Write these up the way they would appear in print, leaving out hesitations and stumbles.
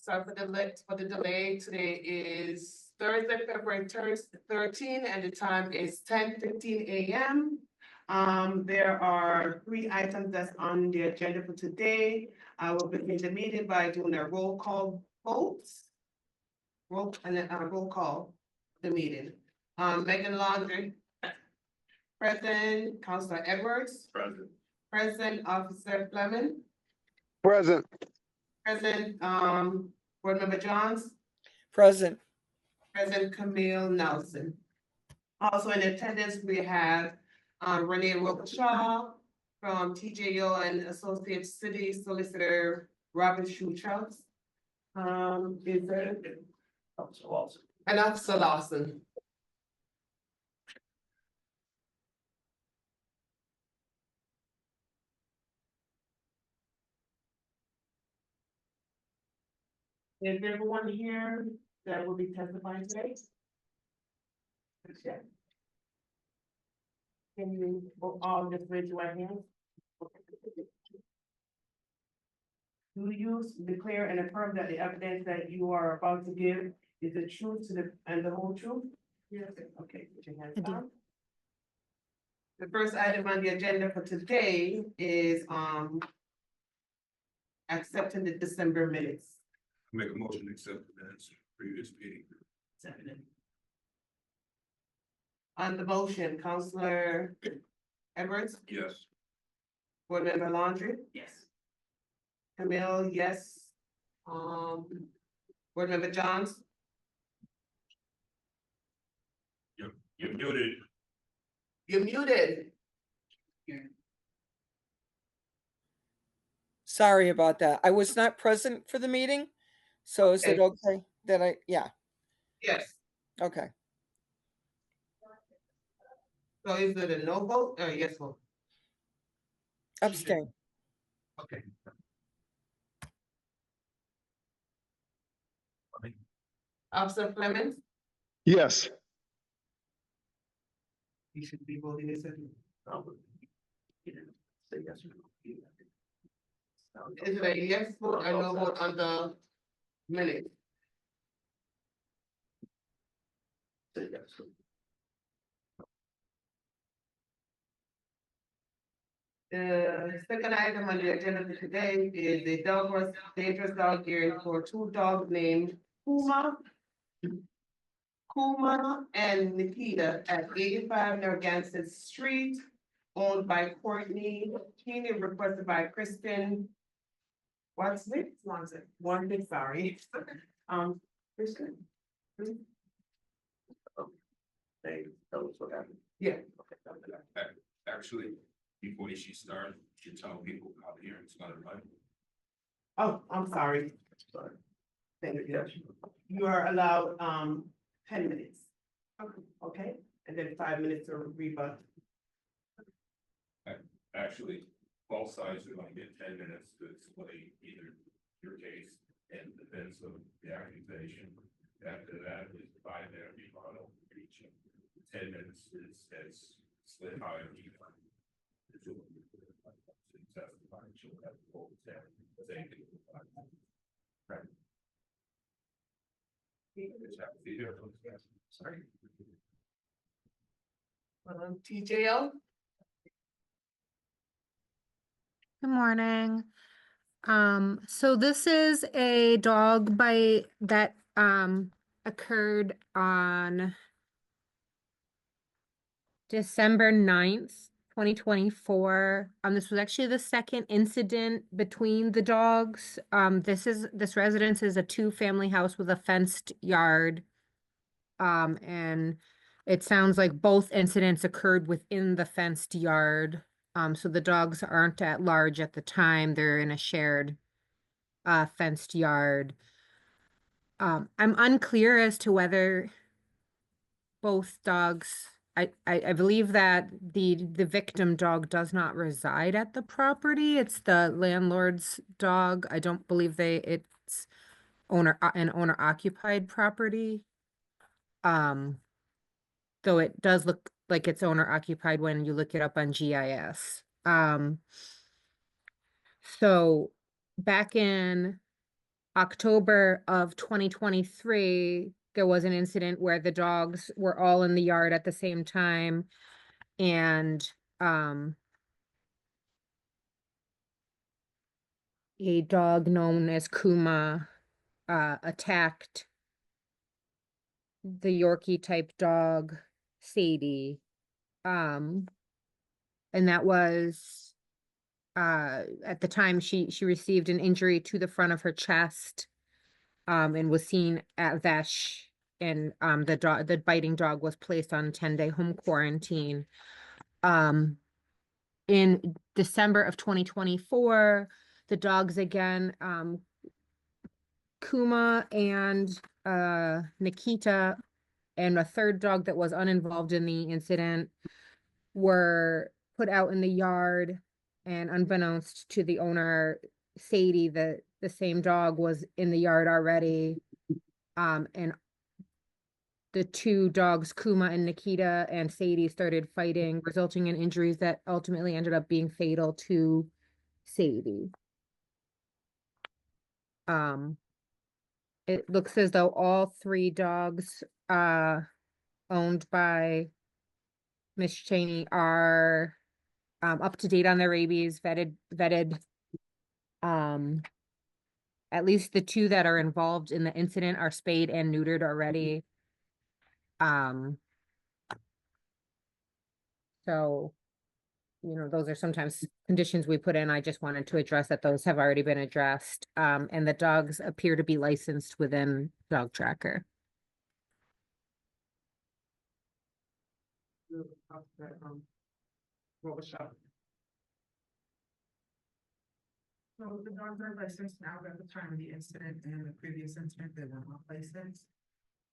Sorry for the delay. Today is Thursday, February 13, and the time is 10:15 a.m. There are 3 items that's on the agenda for today. I will begin the meeting by doing a roll call votes. Roll call the meeting. Megan Laundrie, President, Councilor Edwards, Present. President Officer Fleming, Present. President, Board Member Johns, Present. President Camille Nelson. Also in attendance, we have Renee Wilkshaw from TJO and Associate City Solicitor Robert Schutz. Is there? And Officer Lawson. Is everyone here that will be testifying today? Check. Can you all just raise your hand? Do you declare and affirm that the evidence that you are about to give is the truth and the whole truth? Yes. Okay, put your hands I do. down. The first item on the agenda for today is accepting the December minutes. Make a motion to accept the minutes of previous meeting. Seconded. On the motion, Councilor Edwards, Yes. Board Member Laundrie, Yes. Camille, yes. Board Member Johns, You're muted. you're muted. Sorry about that. I was not present for the meeting. So is it okay that yeah, Yes. okay. So is it a no vote or yes vote? Abstain. Okay. Officer Fleming, Yes. you should be voting this. Is it a yes vote or no vote on the minute? The second item on the agenda for today is the dangerous dog hearing for 2 dogs named Kuma and Nikita at 85 Narragansett Street, owned by Courtney Keeney, requested by Kristen. What's it? One big, sorry. Kristen. Hey, tell us what happened. Yeah. Actually, before she started, she tell people out here it's not right. Oh, I'm sorry. Thank you. You are allowed 10 minutes. Okay, and then 5 minutes to rebut. Actually, both sides are going to get 10 minutes to explain either your case and defense of the accusation. After that is 5-minute rebuttal for each. 10 minutes is split higher. Sorry. TJL, Good morning. So this is a dog bite that occurred on December 9th, 2024. This was actually the second incident between the dogs. This residence is a 2-family house with a fenced yard. And it sounds like both incidents occurred within the fenced yard. So the dogs aren't at large at the time. They're in a shared fenced yard. I'm unclear as to whether both dogs, I believe that the victim dog does not reside at the property. It's the landlord's dog. I don't believe it's an owner occupied property. Though it does look like it's owner occupied when you look it up on GIS. So back in October of 2023, there was an incident where the dogs were all in the yard at the same time. And a dog known as Kuma attacked the Yorkie type dog, Sadie. And that was at the time she received an injury to the front of her chest, and was seen at Vesh, and the biting dog was placed on 10-day home quarantine. In December of 2024, the dogs again, Kuma and Nikita, and a third dog that was uninvolved in the incident, were put out in the yard, and unbeknownst to the owner, Sadie, the same dog, was in the yard already. And the two dogs, Kuma and Nikita, and Sadie, started fighting, resulting in injuries that ultimately ended up being fatal to Sadie. It looks as though all three dogs owned by Miss Cheney are up to date on their rabies, vetted. At least the two that are involved in the incident are spayed and neutered already. So, those are sometimes conditions we put in. I just wanted to address that those have already been addressed. And the dogs appear to be licensed within Dog Tracker. What was shot? So the dogs are licensed now, but at the time of the incident and the previous incident, they were not licensed.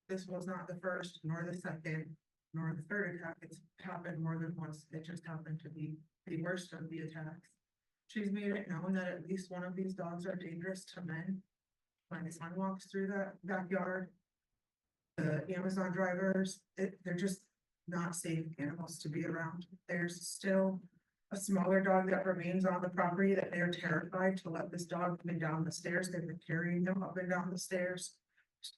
This was not the first, nor the second, nor the third attack. It's happened more than once. It just happened to be the worst of the attacks. She's made it known that at least one of these dogs are dangerous to men. My son walks through that backyard. The Amazon drivers, they're just not safe animals to be around. There's still a smaller dog that remains on the property that they're terrified to let this dog come down the stairs. They've been carrying them up and down the stairs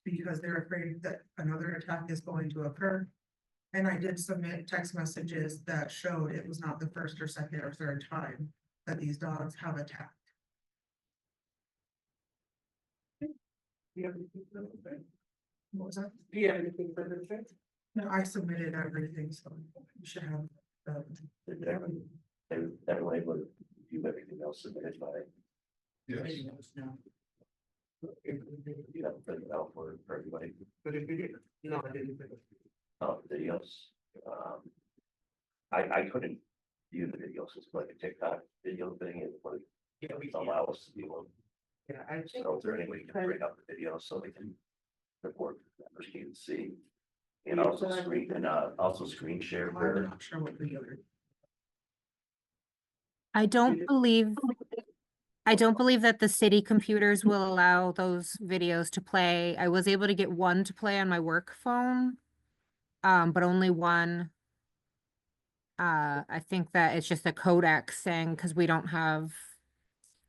because they're afraid that another attack is going to occur. And I did submit text messages that showed it was not the first or second or third time that these dogs have attacked. What was that? Do you have anything further to say? No, I submitted everything, so you should have. Everybody would do everything else submitted by. Yes. No. You have to put it out for everybody. But if you did, no, I didn't. Videos. I couldn't view the videos, it's like a TikTok video thing, it would Yeah, we allow us to view them. Yeah, I think. So is there any way you can bring up the videos so they can report members can see? And also screen share. I'm not sure what the other. I don't believe that the city computers will allow those videos to play. I was able to get one to play on my work phone, but only one. I think that it's just a codec thing because we don't have,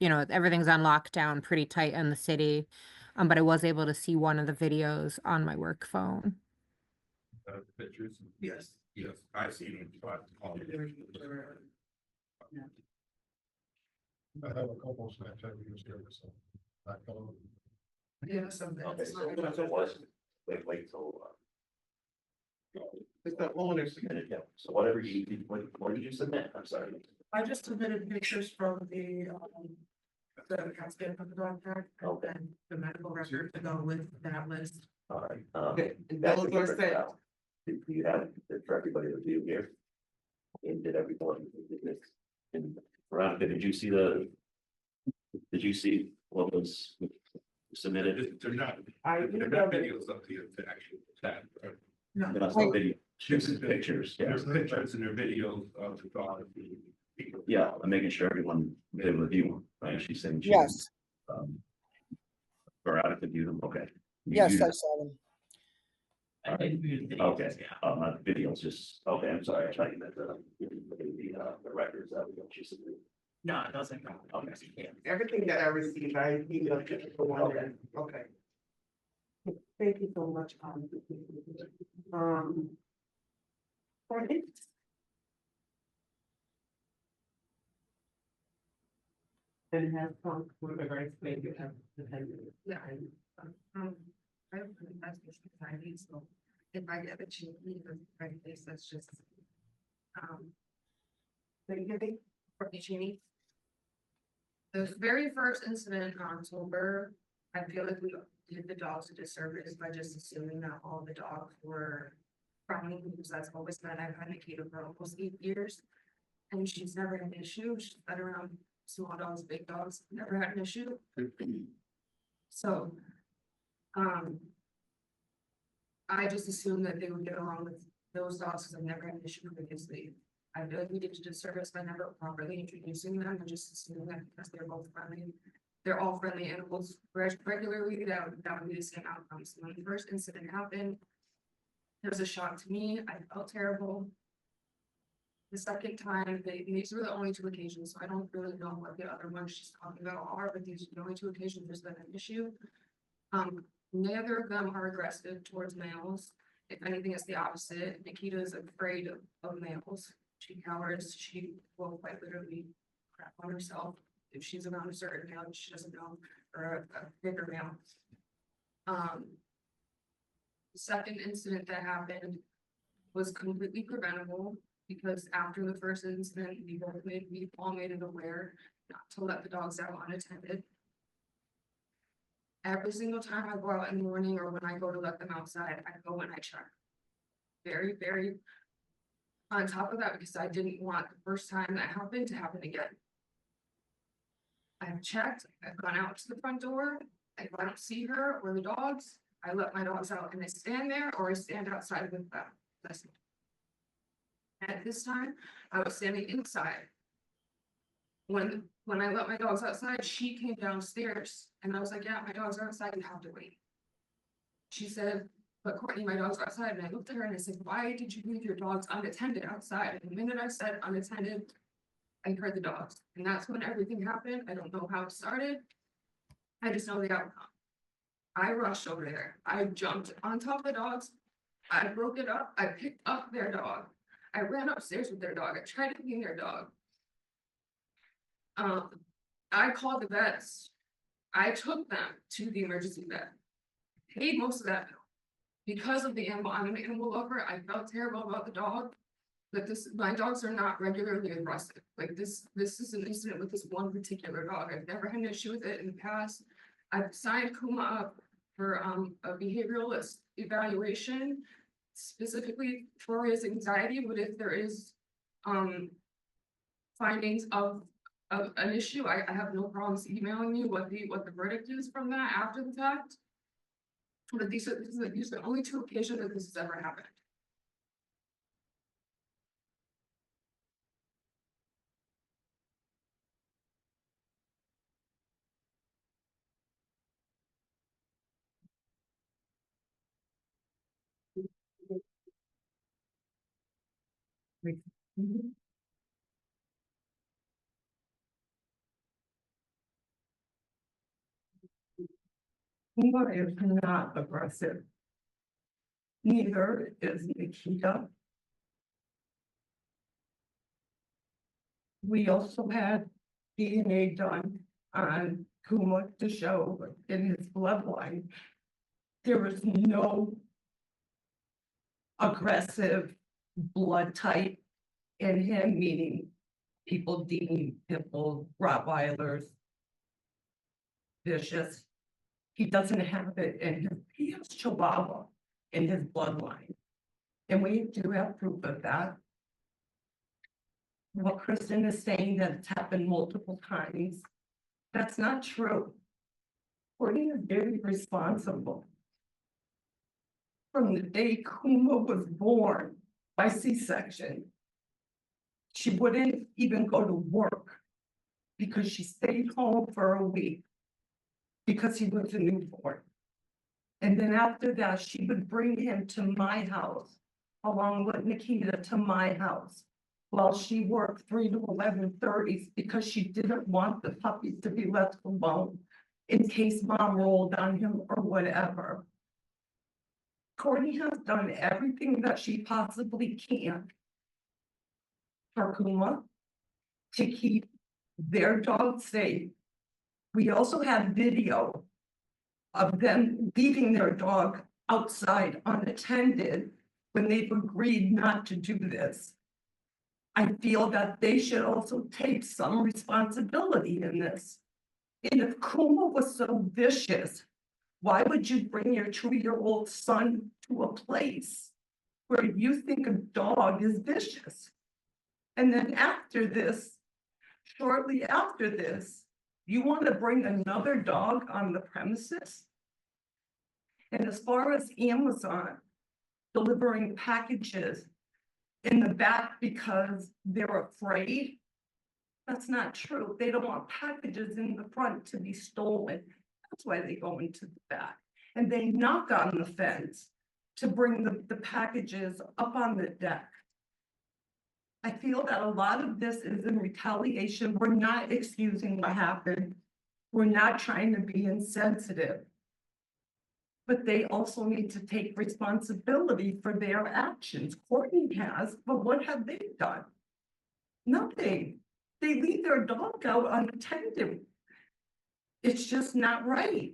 everything's on lockdown pretty tight in the city. But I was able to see one of the videos on my work phone. Pictures? Yes. Yes, I see them. I have a couple of Snapchat videos here, so. Yeah, something. Okay, so it was, wait till. It's that one. Submitted, yeah, so whatever what did you submit, I'm sorry. I just submitted pictures from the CAT scan of the dog tag, and Okay. then the medical record to go with that list. All right. Okay, and that those could be were printed sent. out. Do you have it for everybody to view here? And did everyone, and Veronica, did you see what was submitted? They're not, I they're not videos of the actual attack, right? No, That's not video, just pictures, yeah. There's pictures and their videos of the dog. People. Yeah, I'm making sure everyone was able to view them, right? She's saying. she- Yes, Veronica viewed them, okay. You yes, viewed I them? saw them. Okay, not the videos, just, okay, I'm sorry, I thought you meant the records that we don't use. No, it doesn't come. Okay, yeah. Everything that I received, I emailed you for one. Okay. Okay. Thank you so much. For it. And have come with a very explain you have the Yeah, I don't think that's just anxiety, so if I get a change, I guess that's just, for the change. The very first incident in October, I feel like we did the dogs a disservice by just assuming that all the dogs were friendly, because that's always been, I've had Nikita for almost 8 years. And she's never had an issue, she's been around small dogs, big dogs, never had an issue. So, I just assumed that they would get along with those dogs, because I've never had an issue because I feel like we did a disservice by never properly introducing them, and just assuming that because they're both friendly. They're all friendly animals regularly, that would be the same outcome. So when the first incident happened, it was a shock to me, I felt terrible. The second time, these were the only 2 occasions, so I don't really know what the other ones she's talking about are, but these are the only 2 occasions there's been an issue. Neither of them are aggressive towards males. If anything, it's the opposite. Nikita is afraid of males. She cowers, she will quite literally crap on herself if she's around a certain male that she doesn't know, or a bigger male. The second incident that happened was completely preventable, because after the first incident, we all made it aware not to let the dogs out unattended. Every single time I go out in the morning, or when I go to let them outside, I go and I check. Very, very on top of that, because I didn't want the first time that happened to happen again. I've checked, I've gone out to the front door, if I don't see her or the dogs, I let my dogs out and they stand there, or I stand outside with them. Listen. At this time, I was standing inside. When I let my dogs outside, she came downstairs and I was like, yeah, my dogs are outside, you have to wait. She said, but Courtney, my dogs are outside. And I looked at her and I said, why did you leave your dogs unattended outside? And the minute I said unattended, I heard the dogs. And that's when everything happened. I don't know how it started. I just know the outcome. I rushed over there. I jumped on top of the dogs. I broke it up. I picked up their dog. I ran upstairs with their dog. I tried to clean their dog. I called the vets. I took them to the emergency vet. Paid most of that bill. Because of the animal, I'm an animal lover. I felt terrible about the dog. But my dogs are not regularly aggressive. Like this is an incident with this one particular dog. I've never had an issue with it in the past. I've signed Kuma up for a behavioralist evaluation, specifically for his anxiety, but if there is findings of an issue, I have no problems emailing you what the verdict is from that after the fact. But these are the only 2 occasions that this has ever happened. Uma is not aggressive. Neither is Nikita. We also had DNA done on Kuma to show in his bloodline there was no aggressive blood type in him, meaning people deem pit bulls, Rottweilers vicious. He doesn't have it in his, he has Chihuahua in his bloodline. And we do have proof of that. What Kristen is saying that it's happened multiple times, that's not true. Courtney is very responsible. From the day Kuma was born by C-section, she wouldn't even go to work because she stayed home for a week because he was a newborn. And then after that, she would bring him to my house, along with Nikita to my house. while she worked 3 to 11:30 because she didn't want the puppies to be left alone in case mom rolled on him or whatever. Courtney has done everything that she possibly can for Kuma to keep their dog safe. We also have video of them leaving their dog outside unattended when they've agreed not to do this. I feel that they should also take some responsibility in this. And if Kuma was so vicious, why would you bring your 2-year-old son to a place where you think a dog is vicious? And then after this, shortly after this, you want to bring another dog on the premises? And as far as Amazon delivering packages in the back because they're afraid, that's not true. They don't want packages in the front to be stolen. That's why they go into the back. And they knock on the fence to bring the packages up on the deck. I feel that a lot of this is in retaliation. We're not excusing what happened. We're not trying to be insensitive. But they also need to take responsibility for their actions. Courtney has, but what have they done? Nothing. They leave their dog out unattended. It's just not right.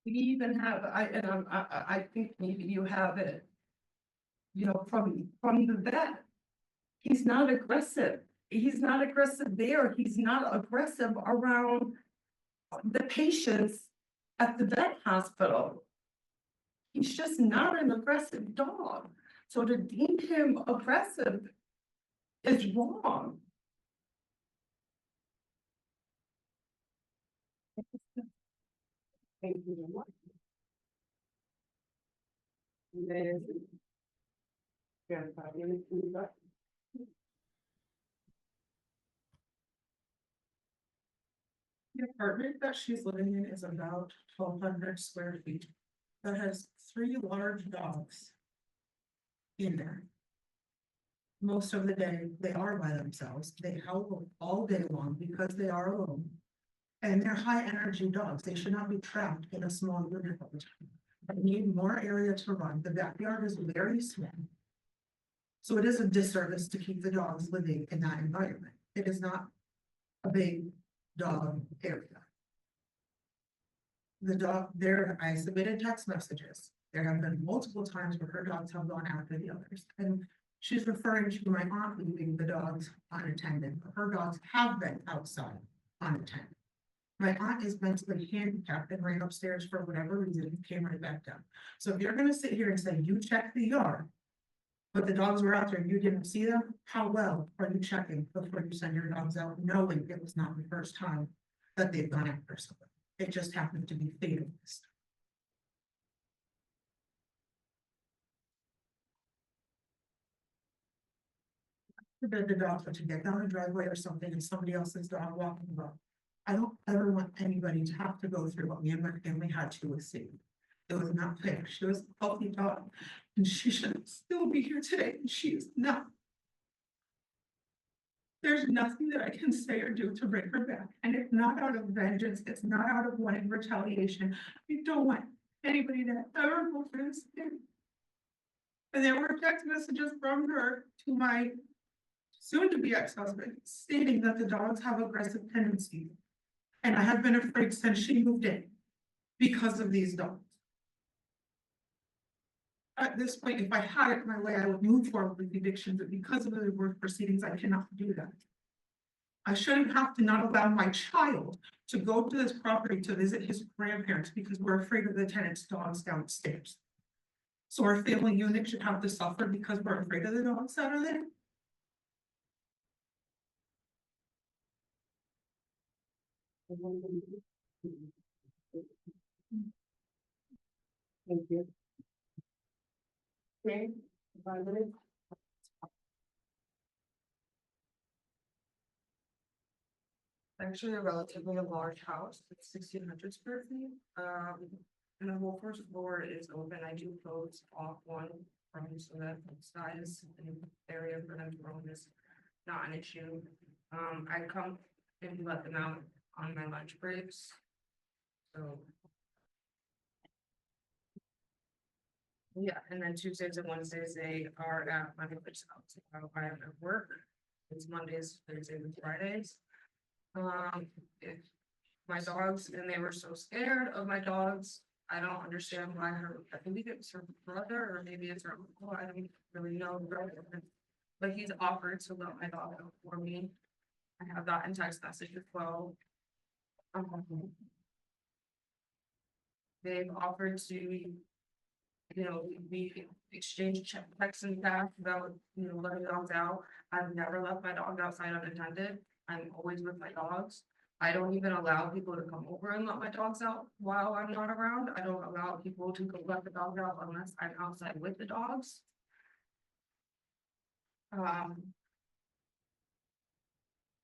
We even have, I think maybe you have it, you know, from the vet. He's not aggressive. He's not aggressive there. He's not aggressive around the patients at the vet hospital. He's just not an aggressive dog. So to deem him aggressive is wrong. Thank you very much. And then, yeah, 5 minutes, please, up. The apartment that she's living in is about 1,200 square feet. That has 3 large dogs in there. Most of the day, they are by themselves. They howl all day long because they are alone. And they're high energy dogs. They should not be trapped in a small unit all the time. They need more area to run. The backyard is very small. So it is a disservice to keep the dogs living in that environment. It is not a big dog area. The dog there, I submitted text messages. There have been multiple times where her dogs have gone after the others. And she's referring to my aunt leaving the dogs unattended. But her dogs have been outside unattended. My aunt is mentally handicapped and ran upstairs for whatever reason and came right back down. So if you're gonna sit here and say you checked the yard, but the dogs were out there and you didn't see them, how well are you checking before you send your dogs out, knowing it was not the first time that they've gone after someone? It just happened to be fatal. The dogs were to get down the driveway or something and somebody else's dog walking around. I don't ever want anybody to have to go through what me and my family had to with Sadie. It was not fair. She was a healthy dog and she should still be here today and she is not. There's nothing that I can say or do to bring her back. And it's not out of vengeance. It's not out of wanting retaliation. I don't want anybody to ever go through this again. And there were text messages from her to my soon-to-be ex-husband stating that the dogs have aggressive tendencies. And I have been afraid since she moved in because of these dogs. At this point, if I had it my way, I would move forward with evictions, but because of the divorce proceedings, I cannot do that. I shouldn't have to not allow my child to go to this property to visit his grandparents because we're afraid of the tenant's dogs downstairs. So our family unit should have to suffer because we're afraid of the dogs that are there. Thank you. Okay, 5 minutes. Actually a relatively large house, it's 1,600 square feet, and the whole first floor is open, I do close off one from so that size and area for them to roam is not an issue. I come and let them out on my lunch breaks. So. Yeah, and then Tuesdays and Wednesdays, they are at my mother's house, I have at work, it's Mondays, Thursdays, and Fridays. If my dogs, and they were so scared of my dogs, I don't understand why I believe it was her brother, or maybe it's her uncle, I don't really know. But he's offered to let my dog out for me. I have that in text message as well. They've offered to, we exchange texts and tasks about, letting dogs out. I've never left my dog outside unattended. I'm always with my dogs. I don't even allow people to come over and let my dogs out while I'm not around. I don't allow people to go let the dogs out unless I'm outside with the dogs.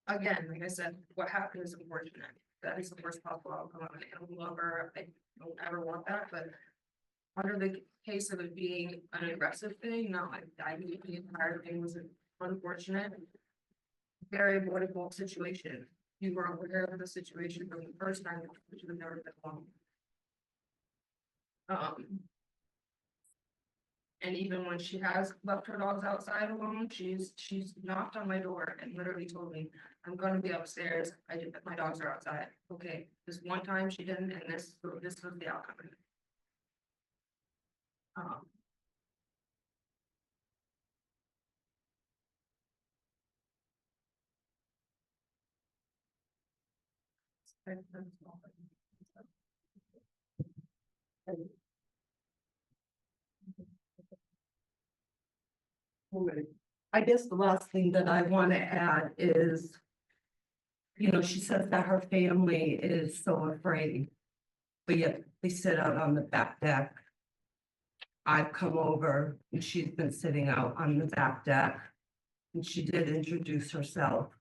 Again, like I said, what happened is unfortunate. That is the worst possible outcome. I'm an animal lover. I don't ever want that, but under the case of it being an aggressive thing, no, I believe the entire thing was unfortunate. Very avoidable situation. You were aware of the situation from the first time, which would never been long. And even when she has left her dogs outside alone, she's knocked on my door and literally told me, I'm gonna be upstairs. My dogs are outside. Okay, this one time she didn't, and this was the outcome. I guess the last thing that I want to add is, she says that her family is so afraid, but yet they sit out on the back deck. I've come over and she's been sitting out on the back deck, and she did introduce herself.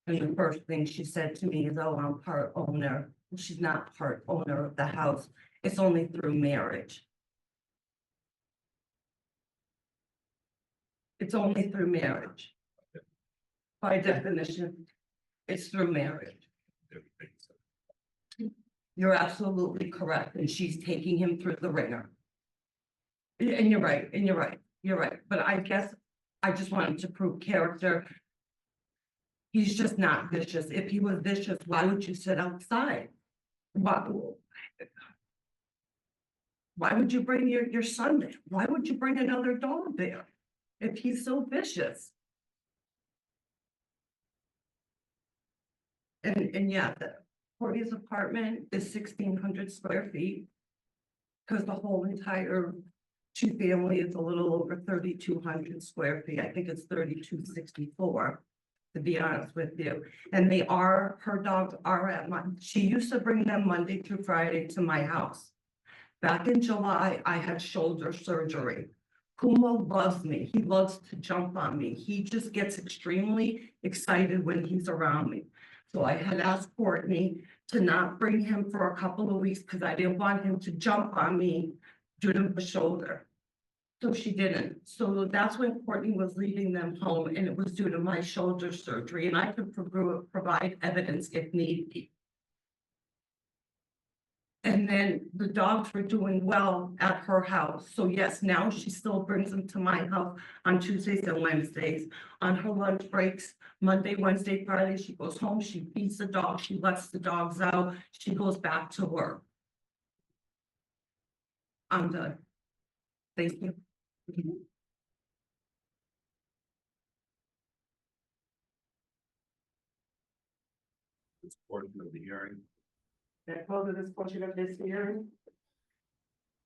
And the first thing she said to me is, oh, I'm part owner. Well, she's not part owner of the house. It's only through marriage. It's only through marriage. By definition, it's through marriage. You're absolutely correct, and she's taking him through the ringer. And you're right, you're right. But I guess I just wanted to prove character. He's just not vicious. If he was vicious, why would you sit outside? Why would you bring your son there? Why would you bring another dog there if he's so vicious? And yeah, Courtney's apartment is 1,600 square feet. Because the whole entire two-family is a little over 3,200 square feet. I think it's 3,264, to be honest with you. And her dogs are she used to bring them Monday through Friday to my house. Back in July, I had shoulder surgery. Kuma loves me. He loves to jump on me. He just gets extremely excited when he's around me. So I had asked Courtney to not bring him for a couple of weeks because I didn't want him to jump on me due to the shoulder. So she didn't. So that's when Courtney was leaving them home, and it was due to my shoulder surgery, and I could provide evidence if need be. And then the dogs were doing well at her house. So yes, now she still brings them to my house on Tuesdays and Wednesdays. On her lunch breaks, Monday, Wednesday, Friday, she goes home, she feeds the dog, she lets the dogs out, she goes back to work. I'm done. Thank you. This portion of the hearing. That closes this portion of this hearing.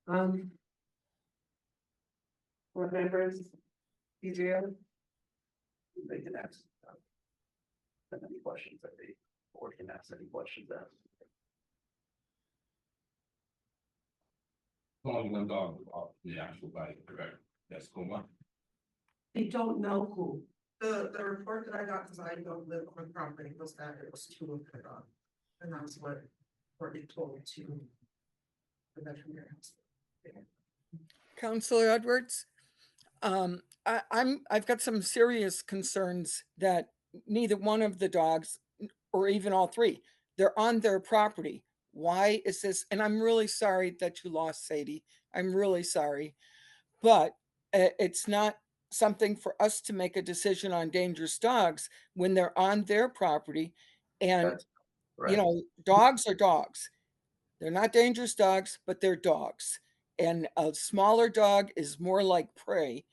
Board members, DJO. They can ask. Any questions that they, or can ask any questions that. Only one dog off the actual bite, correct? That's Kuma. They don't know who. The report that I got, because I don't live on the property, was that it was 2 of the dogs. And that's what Courtney told to the veterinary hospital. Counselor Edwards, I've got some serious concerns that neither one of the dogs, or even all three, they're on their property. Why is this? And I'm really sorry that you lost Sadie. I'm really sorry, but it's not something for us to make a decision on dangerous dogs when they're on their property. And, That's you correct. know, dogs are dogs. They're not dangerous dogs, but they're dogs. And a smaller dog is more like prey,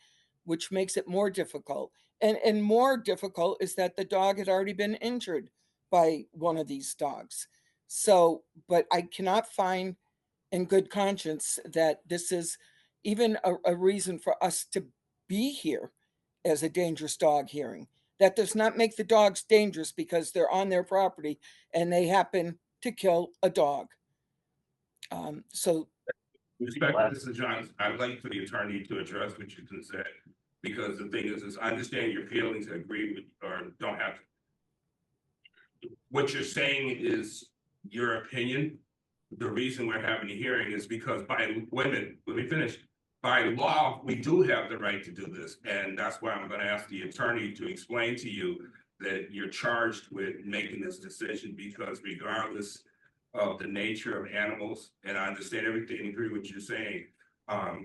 which makes it more difficult. And more difficult is that the dog had already been injured by one of these dogs. So, but I cannot find in good conscience that this is even a reason for us to be here as a dangerous dog hearing. That does not make the dogs dangerous because they're on their property and they happen to kill a dog. So Respect, Mr. Johns, I'd like for the attorney to address what you just said, because the thing is I understand your feelings, I agree with, or don't have. What you're saying is your opinion. The reason we're having a hearing is because wait a minute, let me finish. By law, we do have the right to do this, and that's why I'm gonna ask the attorney to explain to you that you're charged with making this decision, because regardless of the nature of animals, and I understand everything and agree with you saying,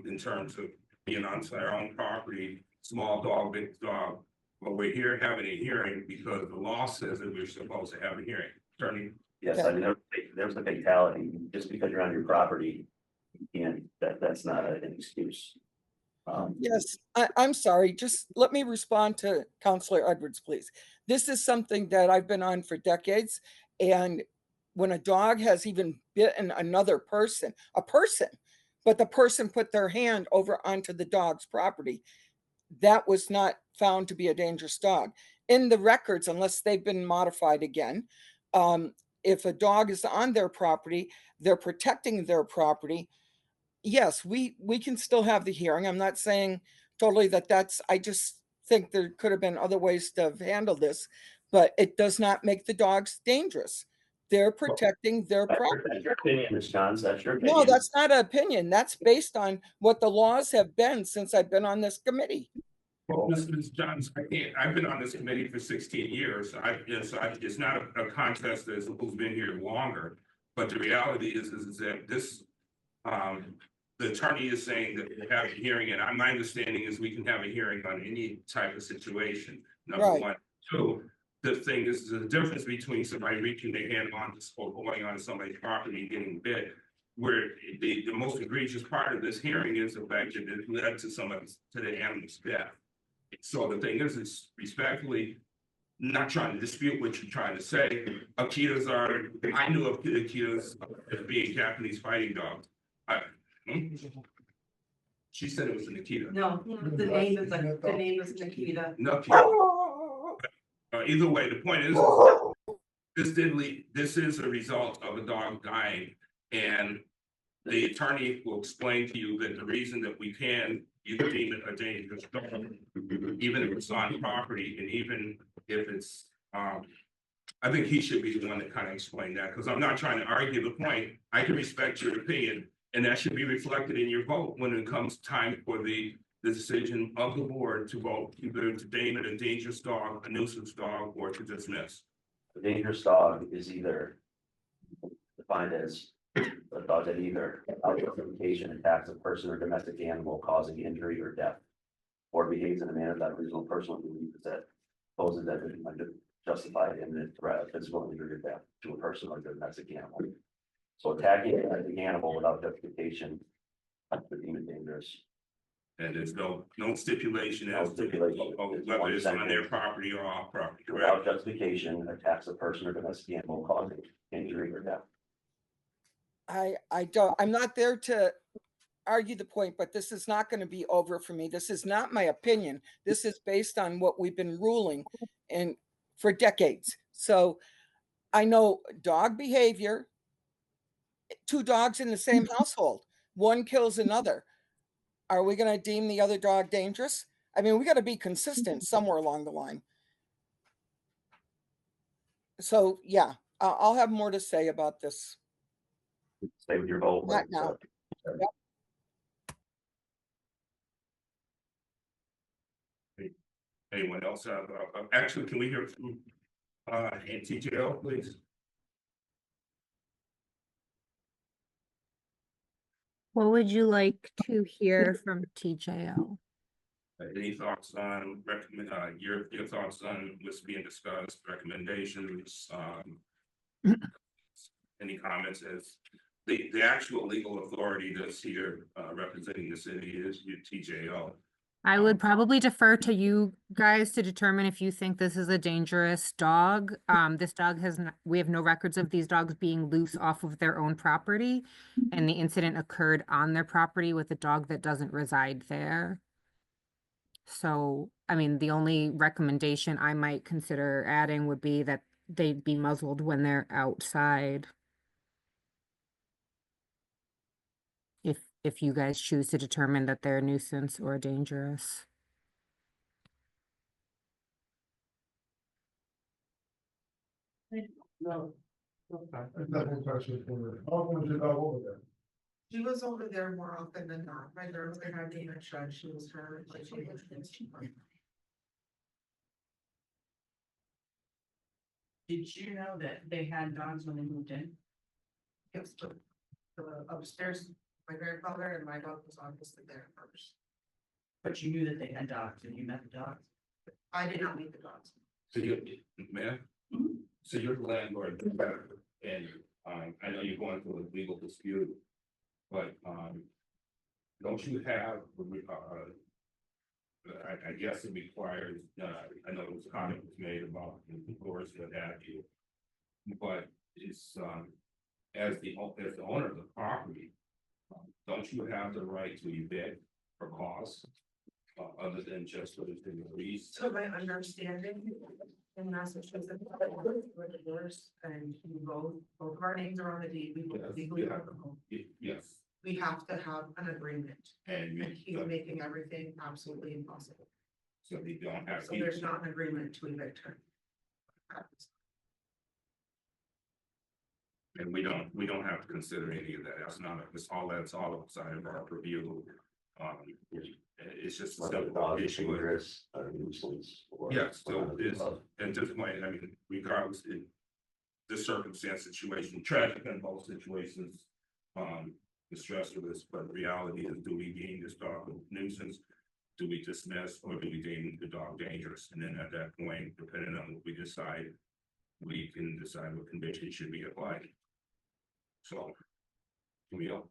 in terms of being on our own property, small dog, big dog, but we're here having a hearing because the law says that we're supposed to have a hearing. Attorney? Yes, I mean, there's the fatality, just because you're on your property, you can't, that's not an excuse. yes, I'm sorry. Just let me respond to Counselor Edwards, please. This is something that I've been on for decades. And when a dog has even bitten another person, but the person put their hand over onto the dog's property, that was not found to be a dangerous dog. In the records, unless they've been modified again, if a dog is on their property, they're protecting their property. Yes, we can still have the hearing. I'm not saying totally that that's, I just think there could have been other ways to have handled this, but it does not make the dogs dangerous. They're protecting their property. That's your opinion, Ms. Johns, that's your No, opinion. that's not an opinion. That's based on what the laws have been since I've been on this committee. Well, Mr. Johns, I've been on this committee for 16 years. It's not a contest as who's been here longer. But the reality is that this, the attorney is saying that we have a hearing, and my understanding is we can have a hearing on any type of situation, number Right. one. Two, the thing is the difference between somebody reaching their hand onto or going onto somebody's property and getting bit, where the most egregious part of this hearing is the fact that it led to the animal's death. So the thing is respectfully, not trying to dispute what you're trying to say. Akitas I knew of Akitas as being Japanese fighting dogs. She said it was an Akita. No, the name is Nikita. No, either way, the point is, this is a result of a dog dying, and the attorney will explain to you that the reason that we can, you deem it a dangerous dog, even if it's on property, and even if it's, I think he should be the one that kind of explain that, because I'm not trying to argue the point. I can respect your opinion, and that should be reflected in your vote when it comes time for the decision of the board to vote, either to deem it a dangerous dog, a nuisance dog, or to dismiss. A dangerous dog is either defined as a dog that either out of provocation attacks a person or domestic animal causing injury or death, or behaves in a manner that a reasonable person would believe that poses that it might justify imminent threat of physical injury or death to a person or domestic animal. So attacking the animal without justification would deem it dangerous. And there's no stipulation No as to stipulation. whether it's on their property or off property, Without correct? justification, attacks a person or domestic animal causing injury or death. I'm not there to argue the point, but this is not going to be over for me. This is not my opinion. This is based on what we've been ruling and for decades. So I know dog behavior, 2 dogs in the same household, one kills another. Are we going to deem the other dog dangerous? I mean, we got to be consistent somewhere along the line. So yeah, I'll have more to say about this. Stay with your vote. Not now. Anyone else have, actually, can we hear from, TJL, please? What would you like to hear from TJL? Any thoughts on recommend, your thoughts on what's being discussed, recommendations, any comments as the actual legal authority that's here, representing the city is your TJL. I would probably defer to you guys to determine if you think this is a dangerous dog. This dog we have no records of these dogs being loose off of their own property. And the incident occurred on their property with a dog that doesn't reside there. So, I mean, the only recommendation I might consider adding would be that they'd be muzzled when they're outside. If you guys choose to determine that they're a nuisance or dangerous. No. That's not one question for her. How long was your dog over there? She was over there more often than not. My grandmother had dementia. She was her, like, she was. Did you know that they had dogs when they moved in? It was the upstairs, my grandfather and my dog was obviously there first. But you knew that they had dogs and you met the dogs? I did not meet the dogs. So you, man, so you're the landlord, and, I know you're going through a legal dispute, but, don't you have, I guess it requires, I know it was comment was made about enforcement what have you. But it's, as the owner of the property, don't you have the right to evict for cause? Other than just what is in the lease? So my understanding in Massachusetts, we're divorced and we both of our names are on the deed, we both legally own the home. Yes, We have to have an agreement. and And he's making everything absolutely impossible. so they don't have. So there's not an agreement to evict her. And we don't have to consider any of that. That's all outside of our purview. It's just a Whether the simple dog is issue. dangerous or nuisance or. Yes, so or it's, at this point, I mean, regardless, this circumstance situation, tragic in both situations, the stress of this, but the reality is, do we deem this dog a nuisance? Do we dismiss or do we deem the dog dangerous? And then at that point, depending on what we decide, we can decide what conditions should be applied. So, Camille.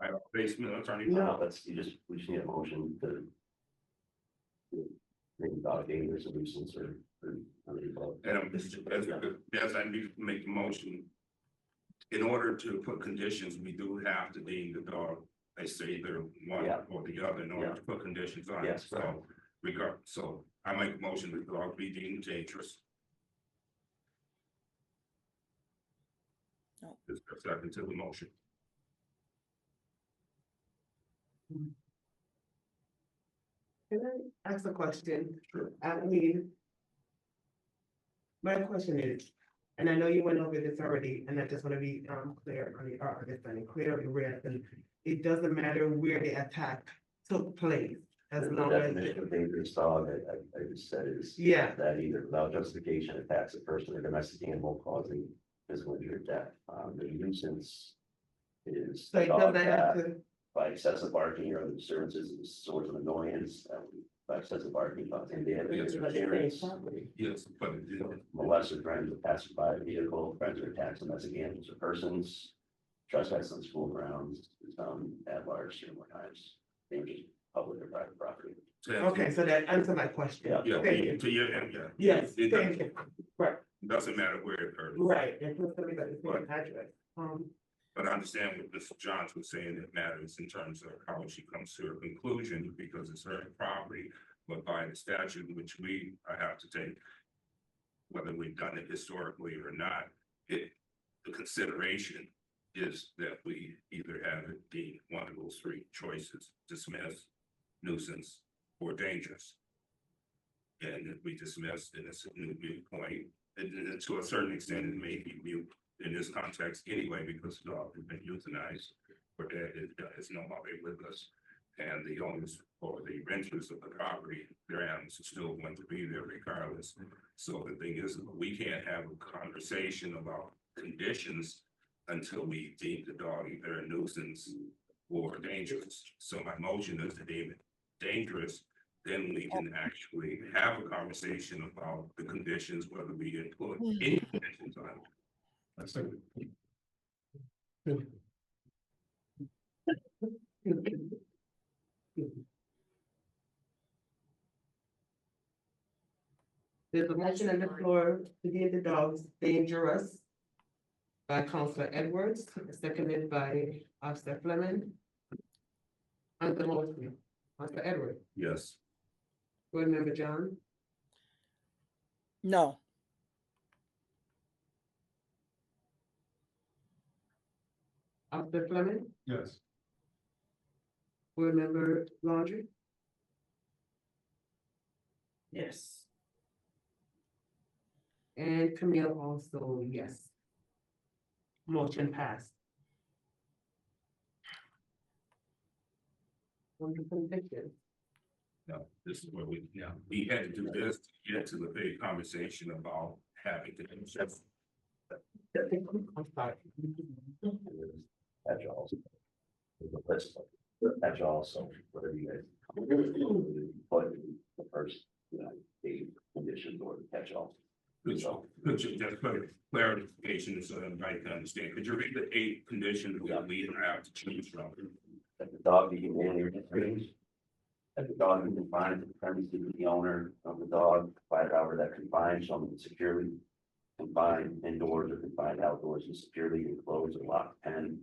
I have a basement attorney. No, we just need a motion to. Make the dog dangerous or nuisance or. And as I need to make the motion. In order to put conditions, we do have to deem the dog, I say either one or the other in order to put conditions on it. Yes, correct. So so I make a motion that the dog be deemed dangerous. No. Is there a second to the motion? Can I ask a question? Sure. I mean. My question is, and I know you went over this already, and I just want to be clear on the understanding, clear of the rest, and it doesn't matter where the attack took place. As The long as, definition of dangerous dog, I just said is. Yeah. That either without justification attacks a person or domestic animal causing physical injury or death. The nuisance is. so it dog doesn't have that to, By excessive barking or other disturbances is a source of annoyance, by excessive barking, causing damage or appearance. Yes, but Molest or threaten to pass by a vehicle, threaten or attacks domestic animals or persons. Trespass on school grounds is at large 2 or more times. Dangerous public or private property. okay, so that answered my question. Yeah. Thank you. To your end, yeah. Yes, It thank you. Right, doesn't matter where it occurs. right, and plus everybody's being accurate. But I understand what Mr. Johns was saying, it matters in terms of how she comes to a conclusion, because it's her property, but by the statute, which we have to take, whether we've done it historically or not, the consideration is that we either have it be one of those three choices: dismiss, nuisance, or dangerous. And if we dismiss, then it's a new viewpoint, and to a certain extent, it may be mute in this context anyway, because the dog has been euthanized, or that it is no longer with us. And the owners or the renters of the property, their animals are still going to be there regardless. So the thing is, we can't have a conversation about conditions until we deem the dog either a nuisance or dangerous. So my motion is to deem it dangerous, then we can actually have a conversation about the conditions, whether we include any conditions on it. That's it. There's a motion on the floor to give the dogs dangerous by Councillor Edwards, seconded by Officer Fleming. On the motion, Councillor Edwards, Yes. Board Member John, No. Officer Fleming, Yes. Board Member Laundry, Yes. and Camille also, yes. Motion passed. On the conviction. No, this is where we had to do this to get to the big conversation about having to. I'm sorry. Catch alls. There's a list of catch alls, so whatever you guys. But the first, the conditions or the catch all. Could you just put clarification so everybody can understand? Could you read the 8 conditions that we have to choose from? That the dog be humanely restrained. That the dog be confined to the premises of the owner of the dog, provided however that confined shall be securely confined indoors or confined outdoors and securely enclosed or locked pen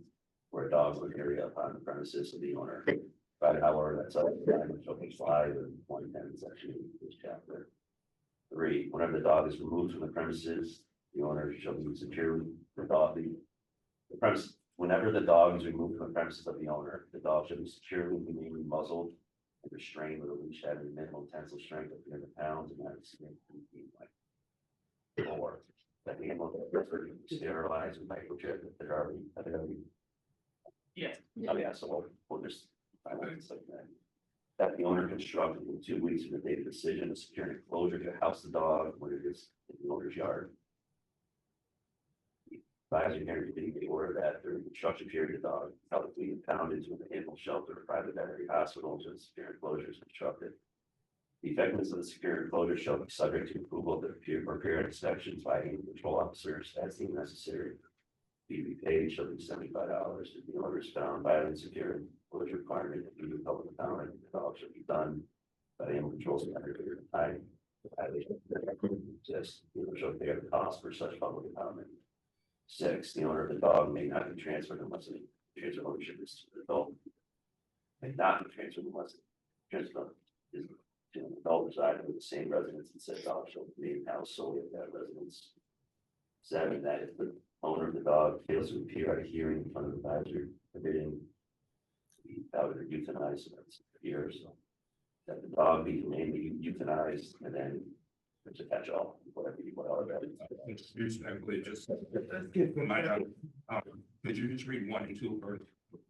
where a dog would area upon the premises of the owner. Provided however that's outside, which shall be 5 and 110 section of this chapter. 3, whenever the dog is removed from the premises, the owner shall be securely the premise. Whenever the dog is removed from the premises of the owner, the dog should be securely, humanely muzzled and restrained with a leash having minimum tensile strength of 300 pounds and not exceeding 3 feet length. 4, that the animal is sterilized with microchip if they're already. Yes. Oh, yeah, so we'll just, it's like that. That the owner constructed in 2 weeks from the date of decision, a secure enclosure to house the dog when it is in the owner's yard. Advisory guarantee the order that during the construction period, the dog publicly impounded into an animal shelter or private veterinary hospital until the secure enclosure is constructed. The effectiveness of the secure enclosure shall be subject to approval of the period inspections by animal control officers as deemed necessary. Fee to be paid shall be $75 if the owner is found violating secure enclosure requirement. If you public impoundment, the dog should be done by the animal control center period of time. The violation exists, the owner shall pay the cost for such public impoundment. 6, the owner of the dog may not be transferred unless the transfer ownership is to the adult. May not be transferred unless the transfer is to an adult residing with the same residence and said dog shall remain housed solely at that residence. 7, that if the owner of the dog fails to appear at a hearing in front of the advisor forbidding the out or euthanized, so that's here, so that the dog be humanely euthanized and then it's a catch all, whatever that is. Excuse me, I believe just. Could you just read 1 and 2 first?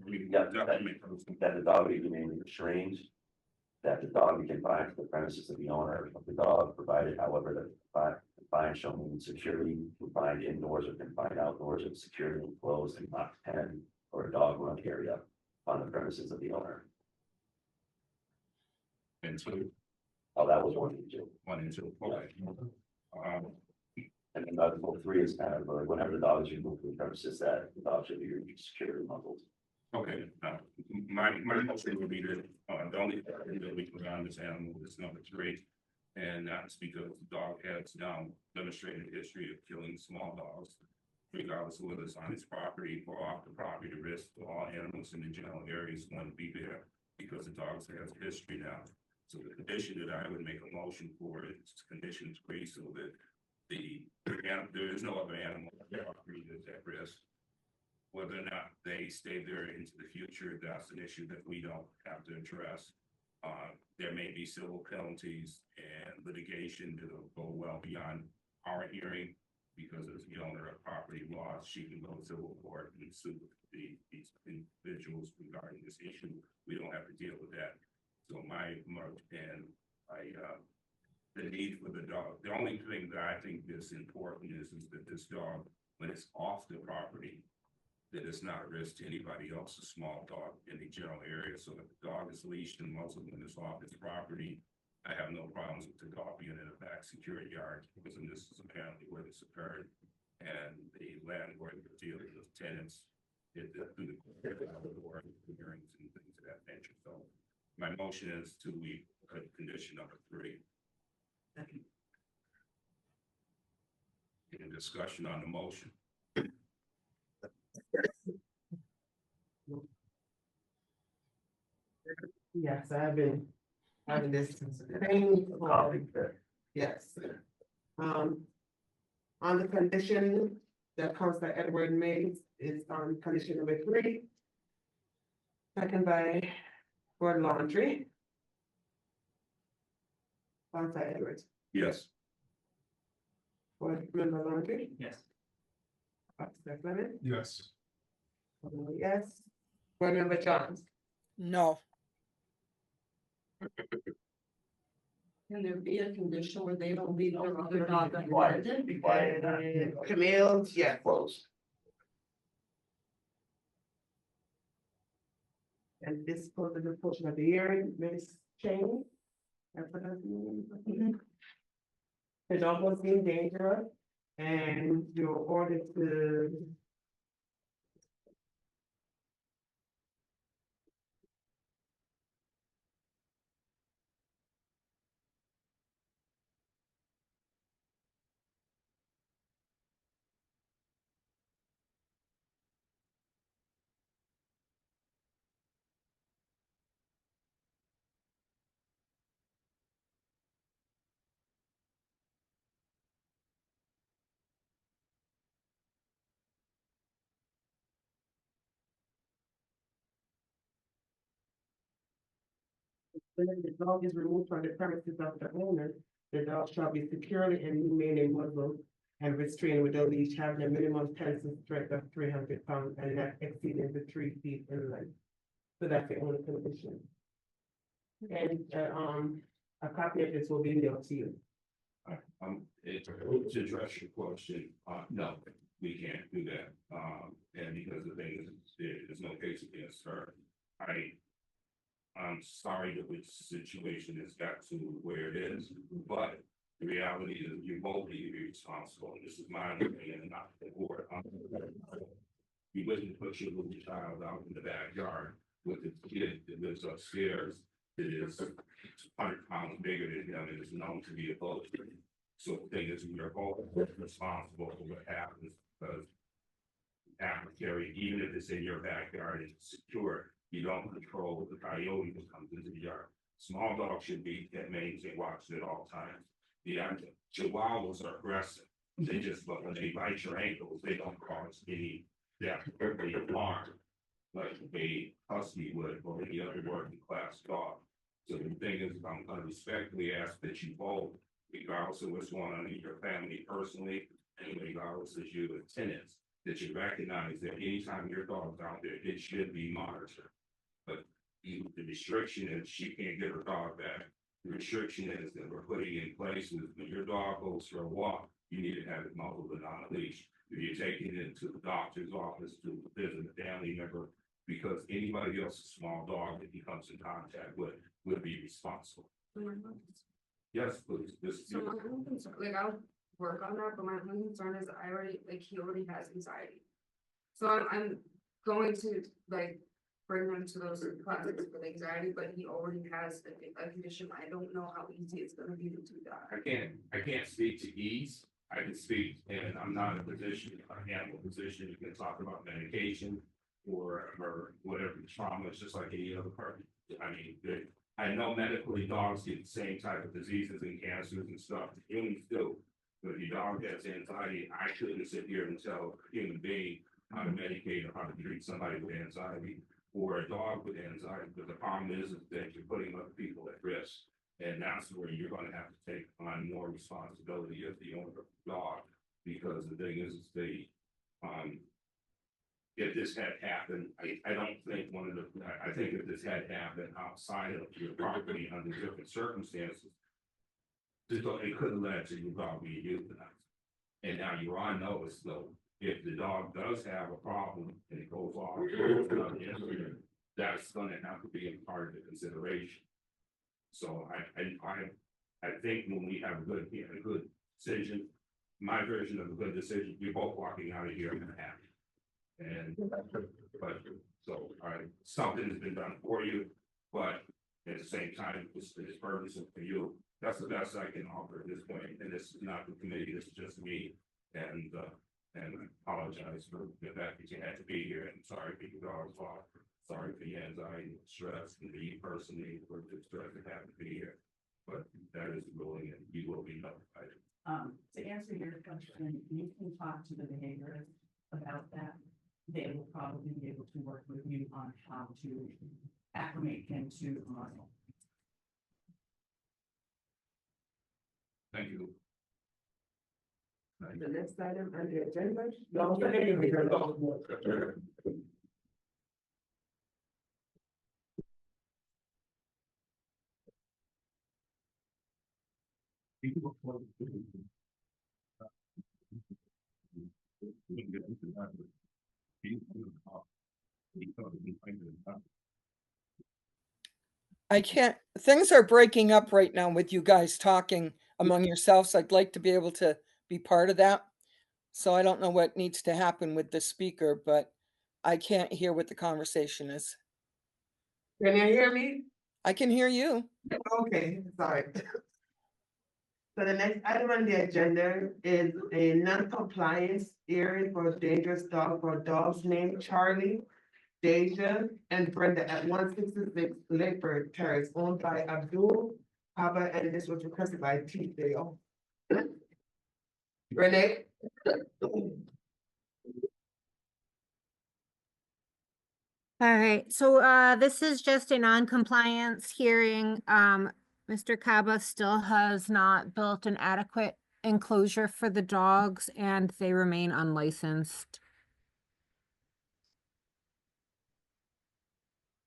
Yeah, that the dog be humanely restrained, that the dog be confined to the premises of the owner of the dog, provided however the confined shall mean securely confined indoors or confined outdoors and securely enclosed and locked pen or a dog run area on the premises of the owner. And 2. Oh, that was 1 and 2. 1 and 2, okay. And then Article 3 is kind of whenever the dog is removed from the premises, that the dog should be securely muzzled. Okay, my motion would be that, the only thing that we put on this animal is number 3. And that's because the dog has now demonstrated a history of killing small dogs, regardless of whether it's on his property or off the property. The risk to all animals in the general area is going to be there because the dog has a history now. So the condition that I would make a motion for is condition 3, so that there is no other animal on the property that's at risk. Whether or not they stay there into the future, that's an issue that we don't have to address. There may be civil penalties and litigation that'll go well beyond our hearing, because as the owner of property lost, she can go to civil court and sue these individuals regarding this issue. We don't have to deal with that. So the need for the dog, the only thing that I think is important is that this dog, when it's off the property, that it's not a risk to anybody else, a small dog in the general area. So if the dog is leashed and muzzled when it's off its property, I have no problems with the dog being in a back security yard, because this is apparently where this occurred. And the landlord was dealing with tenants through the hearings and things of that nature. So my motion is to leave condition number 3. Any discussion on the motion? Yes, I've been having this since the beginning. Yes. On the condition that Councilor Edward made is on condition number 3. Second by Board Laundry. Councilor Edwards, Yes. Board Member Laundry, Yes. Councilor Fleming, Yes. yes. Board Member Johns. No, Can there be a condition where they don't leave their other dog Quiet, unattended? be quiet. Camille, yes. Closed. And this was the portion of the hearing, Ms. Cheney. That's what I'm doing. The dog was being dangerous, and you're ordered to. When the dog is removed from the premises of the owner, the dog shall be securely and humanely muzzled and restrained with a leash having a minimum tensile strength of 300 pounds and not exceeding the 3 feet in length. So that's the only condition. And, a copy of this will be mailed to you. To address your question, no, we can't do that. And because the thing is, there's no case against her. I'm sorry that the situation has got to where it is, but the reality is you both need to be responsible. This is my opinion, and not the board. You wouldn't put your little child out in the backyard with a kid that lives upstairs that is 100 pounds bigger than him and is known to be a bully. So the thing is, we are both responsible for what happens, because after carry, even if it's in your backyard, it's secure. You don't control the coyote that comes into the yard. Small dogs should be at mains and watched at all times. The chihuahuas are aggressive. They just, but when they bite your ankles, they don't cause any death or alarm like a husky would or any other working class dog. So the thing is, I'm going to respectfully ask that you both, regardless of what's going on in your family personally, and regardless of you as tenants, that you recognize that anytime your dog's out there, it should be monitored. But the restriction is she can't get her dog back. The restriction is that we're putting in place is when your dog goes for a walk, you need to have it muzzled and on a leash. If you're taking it to the doctor's office to visit a family member, because anybody else's small dog that he comes in contact with will be responsible. Yes, please. So my only concern, like I'll work on that, but my only concern is he already has anxiety. So I'm going to like bring him to those classes with anxiety, but he already has a condition. I don't know how easy it's gonna be to do that. I can't speak to ease. I can speak, and I'm not in a position, I am in a position, you can talk about medication or whatever trauma, it's just like any other person. I mean, I know medically dogs get the same type of diseases and cancers and stuff, humans do. But if your dog has anxiety, I shouldn't sit here and tell a human being how to medicate or how to treat somebody with anxiety or a dog with anxiety, but the problem is that you're putting other people at risk. And that's where you're gonna have to take on more responsibility as the owner of the dog, because the thing is if this had happened, I don't think I think if this had happened outside of your property under different circumstances, it could have led to your dog being euthanized. And now you're on notice, though, if the dog does have a problem and it goes off, that's gonna have to be a part of the consideration. So I think when we have a good decision, my version of a good decision, we're both walking out of here and happy. And, but, so, something has been done for you, but at the same time, it's burdensome for you. That's the best I can offer at this point, and this is not the committee, this is just me, and I apologize for the fact that you had to be here, and sorry for your dog's fault, sorry for your anxiety, and stress, and for you personally, for the stress that had to be here, but that is the ruling, and you will be notified. To answer your question, you can talk to the behaviorist about that. They will probably be able to work with you on how to acclimate him to normal. Thank you. The next item on the agenda. I can't, things are breaking up right now with you guys talking among yourselves. I'd like to be able to be part of that. So I don't know what needs to happen with the speaker, but I can't hear what the conversation is. Can you hear me? I can hear you. Okay, sorry. So the next item on the agenda is a non-compliance area for a dangerous dog for dogs named Charlie, Deja, and Brenda at 166 Lakeford Terrace, owned by Abdul Haba, and this was requested by T. Dale. Renee? All right, so this is just a non-compliance hearing. Mr. Kaba still has not built an adequate enclosure for the dogs and they remain unlicensed.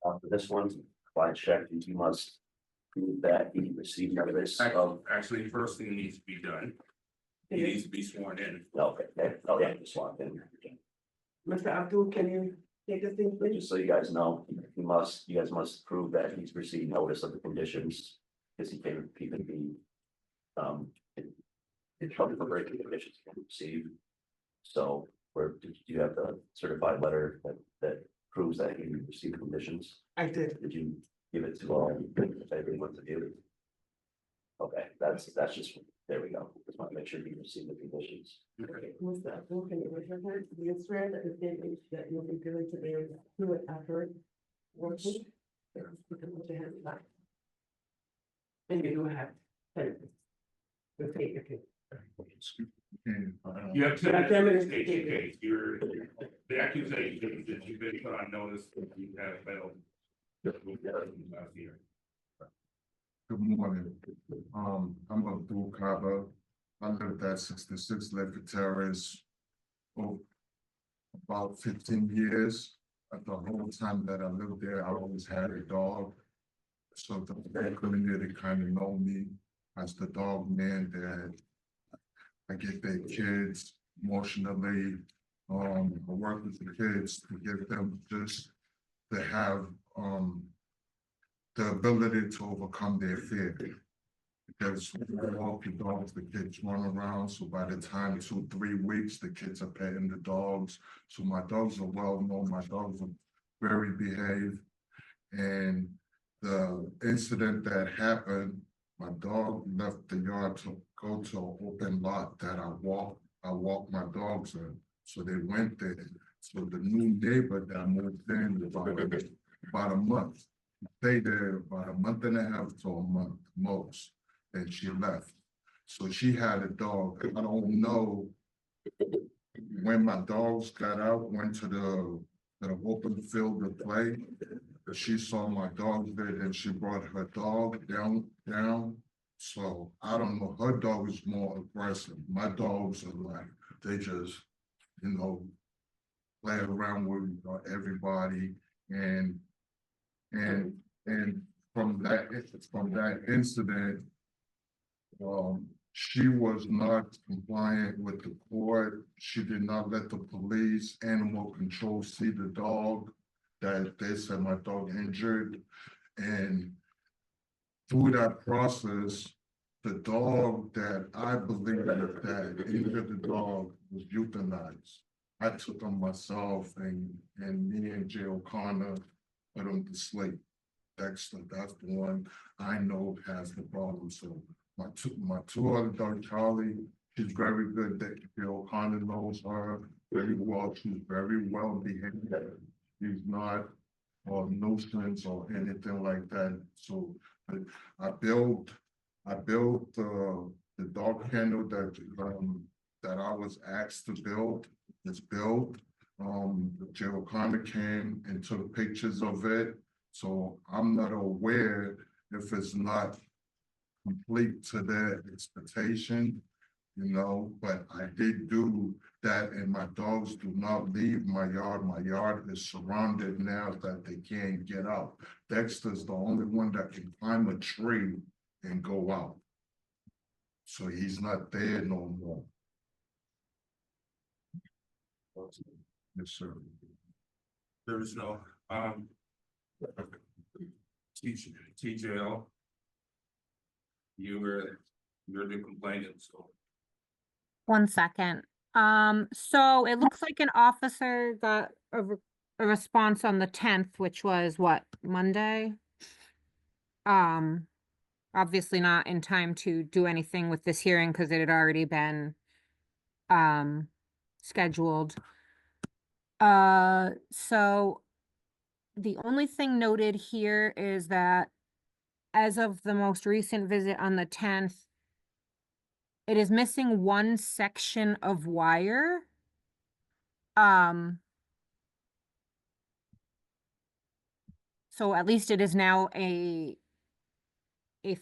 For this one, client check, you must prove that he received notice of. Actually, first thing needs to be done, he needs to be sworn in. Okay, oh yeah, just walked in. Mr. Abdul, can you take this thing, please? Just so you guys know, you guys must prove that he's received notice of the conditions, because he can be, in trouble for breaking the conditions he can receive. So, do you have the certified letter that proves that he received conditions? I did. Did you give it to everyone to view? Okay, that's just, there we go. Just want to make sure you receive the conditions. Okay, Mr. Abdul, can you raise your hand? Do you swear that the statement that you'll be doing today is true and accurate? Working? You can put your hands back. And you do have 10 minutes. To take your case. You have 10 minutes to state your case, the accusation that you've been put on notice that you have failed. Last year. Good morning. I'm Abdul Kaba. I lived at 66 Lakeford Terrace for about 15 years. At the whole time that I lived there, I always had a dog. So the community kind of know me as the dog man that I get their kids emotionally. I work with the kids to get them just to have the ability to overcome their fear. Because when I walk the dogs, the kids run around. So by the time 2-3 weeks, the kids are petting the dogs. So my dogs are well known. My dogs are very behaved. And the incident that happened, my dog left the yard to go to an open lot that I walk my dogs in. So they went there. So the new neighbor that moved in about a month, stayed there about a month and a half to a month most, and she left. So she had a dog. I don't know when my dogs got out, went to the open field to play, she saw my dogs there, then she brought her dog down. So I don't know, her dog is more aggressive. My dogs are like, they just, you know, play around with everybody and and and from that incident, she was not compliant with the court. She did not let the police, animal control see the dog that they said my dog injured. And through that process, the dog that I believe that injured the dog was euthanized. I took him myself and me and Jay O'Connor put him to sleep. Dexter, that's the one I know has the problem. So my two other dog, Charlie, she's very good. Jay O'Connor knows her very well. She's very well behaved. She's not or nuisance or anything like that. So I built the dog kennel that I was asked to build. It's built. Jay O'Connor came and took pictures of it. So I'm not aware if it's not complete to their expectation, you know, but I did do that and my dogs do not leave my yard. My yard is surrounded now that they can't get out. Dexter's the only one that can climb a tree and go out. So he's not there no more. Yes, sir. There is no, TJL. You're the complainant, so. 1 second. So it looks like an officer got a response on the 10th, which was what, Monday? Obviously not in time to do anything with this hearing because it had already been scheduled. So the only thing noted here is that as of the most recent visit on the 10th, it is missing one section of wire. So at least it is now a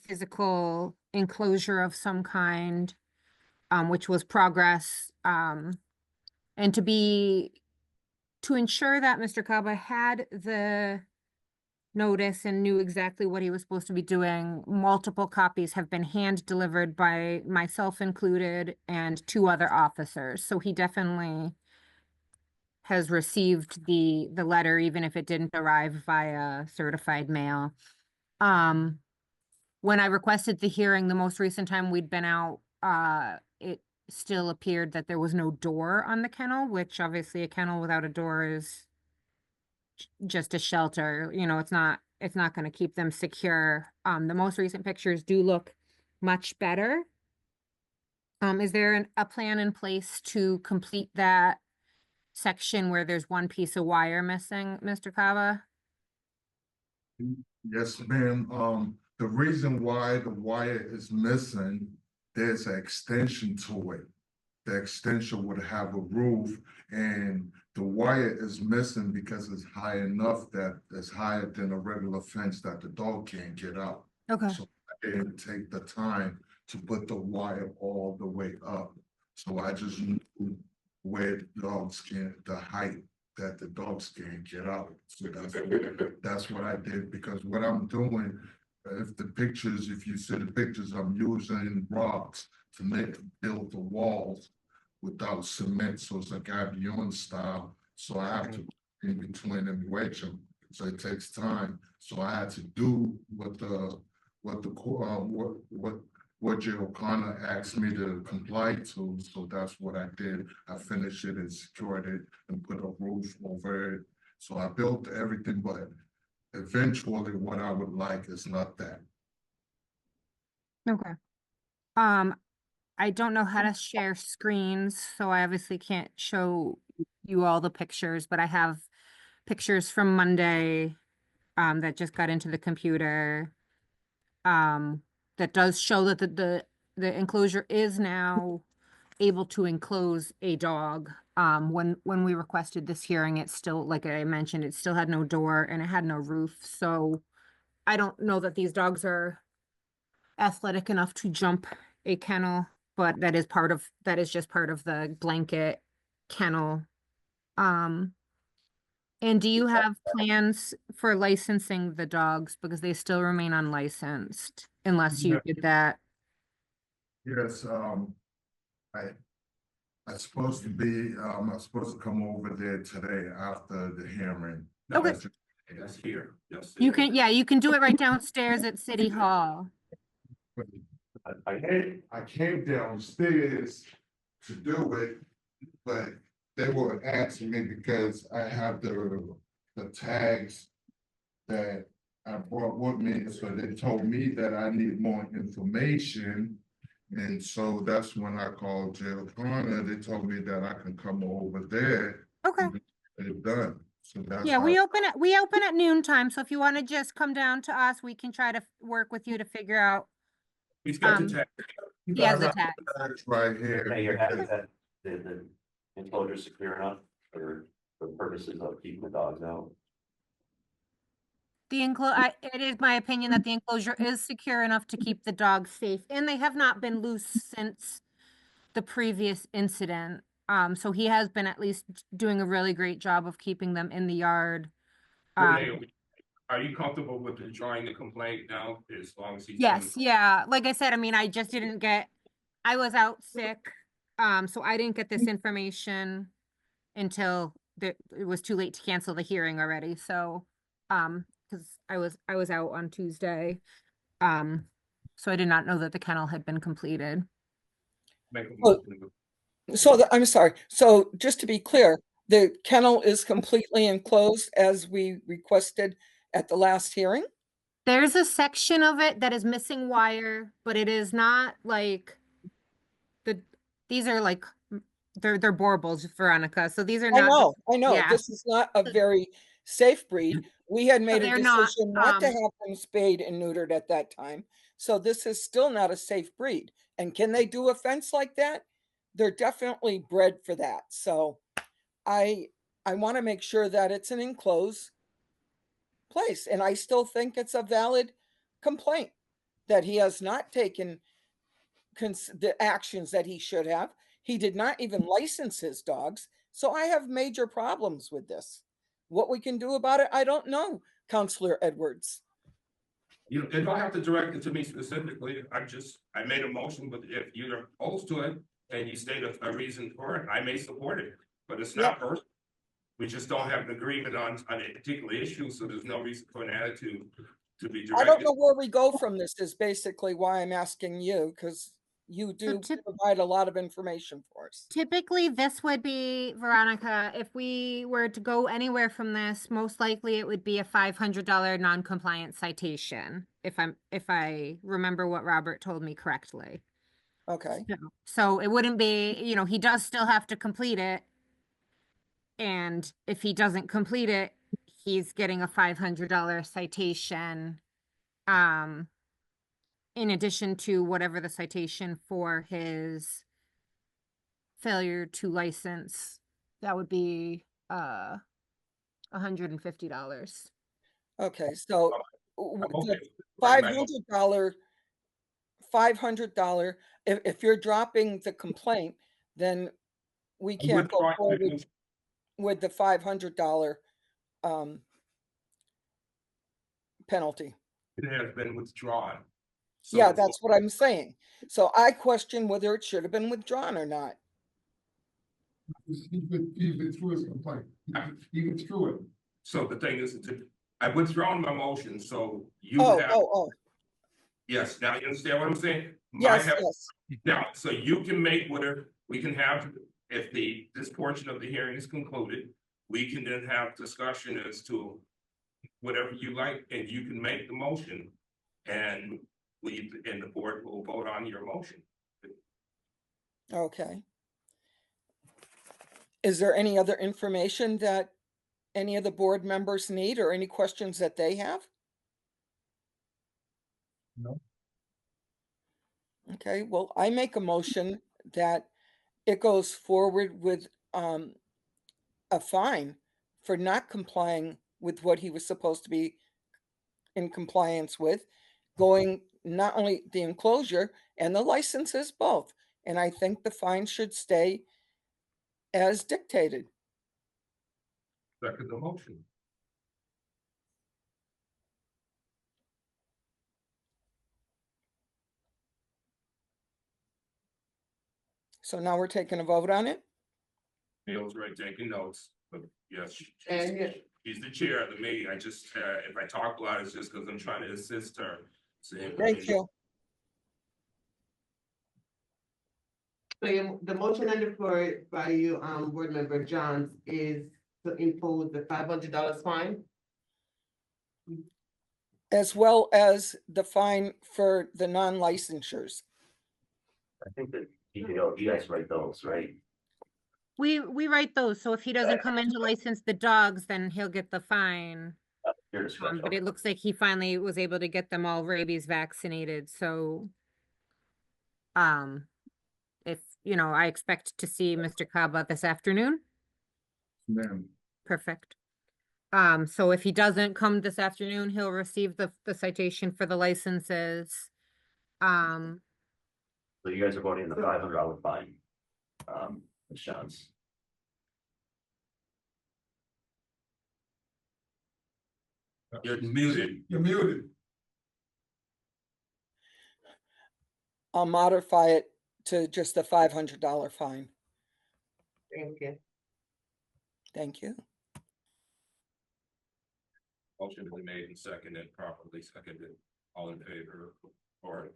physical enclosure of some kind, which was progress. And to ensure that Mr. Kaba had the notice and knew exactly what he was supposed to be doing, multiple copies have been hand delivered by myself included and 2 other officers. So he definitely has received the letter, even if it didn't arrive via certified mail. When I requested the hearing, the most recent time we'd been out, it still appeared that there was no door on the kennel, which obviously a kennel without a door is just a shelter. You know, it's not going to keep them secure. The most recent pictures do look much better. Is there a plan in place to complete that section where there's one piece of wire missing, Mr. Kava? Yes, ma'am. The reason why the wire is missing, there's an extension to it. The extension would have a roof and the wire is missing because it's high enough that it's higher than a regular fence that the dog can't get out. Okay. So I didn't take the time to put the wire all the way up. So I just knew where the dogs can, the height that the dogs can't get out. So that's what I did, because what I'm doing, if you see the pictures, I'm using rocks to build the walls without cement, so it's a gabion style. So I have to in between and wedge them. So it takes time. So I had to do what Jay O'Connor asked me to comply to. So that's what I did. I finished it and secured it and put a roof over it. So I built everything, but eventually what I would like is not that. Okay. I don't know how to share screens, so I obviously can't show you all the pictures, but I have pictures from Monday that just got into the computer that does show that the enclosure is now able to enclose a dog. When we requested this hearing, it still, like I mentioned, it still had no door and it had no roof. So I don't know that these dogs are athletic enough to jump a kennel, but that is just part of the blanket kennel. And do you have plans for licensing the dogs because they still remain unlicensed unless you did that? Yes, I'm supposed to come over there today after the hearing. No, Okay. that's here. Yes. You can, yeah, you can do it right downstairs at City Hall. I came downstairs to do it, but they were asking me because I have the tags that I brought with me, so they told me that I need more information. And so that's when I called Jail Connor. They told me that I can come over there. Okay. and get it done. So that's Yeah, how. we open at noon time, so if you want to just come down to us, we can try to work with you to figure out. He's got the Um, tag. He has the tag. That's right here. Hey, you're happy that the enclosure is secure enough for purposes of keeping the dogs out? It is my opinion that the enclosure is secure enough to keep the dogs safe, and they have not been loose since the previous incident. So he has been at least doing a really great job of keeping them in the yard. Renee, are you comfortable with withdrawing the complaint now, as long as he's? Yes, yeah. Like I said, I mean, I was out sick. So I didn't get this information until it was too late to cancel the hearing already. So, because I was out on Tuesday. So I did not know that the kennel had been completed. Make a Oh. motion. So I'm sorry. So just to be clear, the kennel is completely enclosed as we requested at the last hearing? There's a section of it that is missing wire, but it is not like these are like they're baubles, Veronica. So these are I not know. yeah. This is not a very safe breed. We had made a they're not, decision not to have them spayed and neutered at that time. So this is still not a safe breed. And can they do a fence like that? They're definitely bred for that. So I want to make sure that it's an enclosed place. And I still think it's a valid complaint that he has not taken the actions that he should have. He did not even license his dogs. So I have major problems with this. What we can do about it, I don't know, Counselor Edwards. You don't have to direct it to me specifically. I made a motion, but if you're opposed to it and you state a reason for it, I may support it. But it's not personal. We just don't have an agreement on a particular issue, so there's no reason for an attitude to be I don't directed. know where we go from this is basically why I'm asking you, because you do provide a lot of information for us. Typically, this would be, Veronica, if we were to go anywhere from this, most likely it would be a $500 non-compliant citation, if I remember what Robert told me correctly. Okay. So it wouldn't be, he does still have to complete it. And if he doesn't complete it, he's getting a $500 citation. In addition to whatever the citation for his failure to license, that would be $150. Okay, so I'm the okay with my $500, if you're dropping the complaint, then we I'm can't go withdrawing my forward motion. with the $500 penalty. It has been withdrawn. So Yeah, that's what I'm saying. So I question whether it should have been withdrawn or not. He withdrew his complaint. He withdrew it. So the thing is, I've withdrawn my motion, so you Oh, have, oh, oh, yes, now you understand what I'm saying? yes, yes. Now, so you can make whatever, we can have, if this portion of the hearing is concluded, we can then have discussion as to whatever you like, and you can make the motion. And the board will vote on your motion. Okay. Is there any other information that any of the board members need or any questions that they have? No. Okay, well, I make a motion that it goes forward with a fine for not complying with what he was supposed to be in compliance with, going not only the enclosure and the licenses both. And I think the fine should stay as dictated. Second the motion. So now we're taking a vote on it. Neil's right, taking notes, but yes, And yeah, she's the chair of the meeting. I just, if I talk a lot, it's just because I'm trying to assist her. So, Thank you. so the motion on the floor by you, board member Johns, is to impose the $500 fine. As well as the fine for the non-licensures. I think that you guys write those, right? We write those, so if he doesn't come in to license the dogs, then he'll get the fine. Your discretion. But it looks like he finally was able to get them all rabies vaccinated, so. If, I expect to see Mr. Kaba this afternoon. Ma'am, Perfect. So if he doesn't come this afternoon, he'll receive the citation for the licenses. So you guys are voting the $500 fine. Ms. Johns. You're muted. you're muted. I'll modify it to just a $500 fine. Thank you. Thank you. Motion has been made and seconded, properly seconded. All in favor or?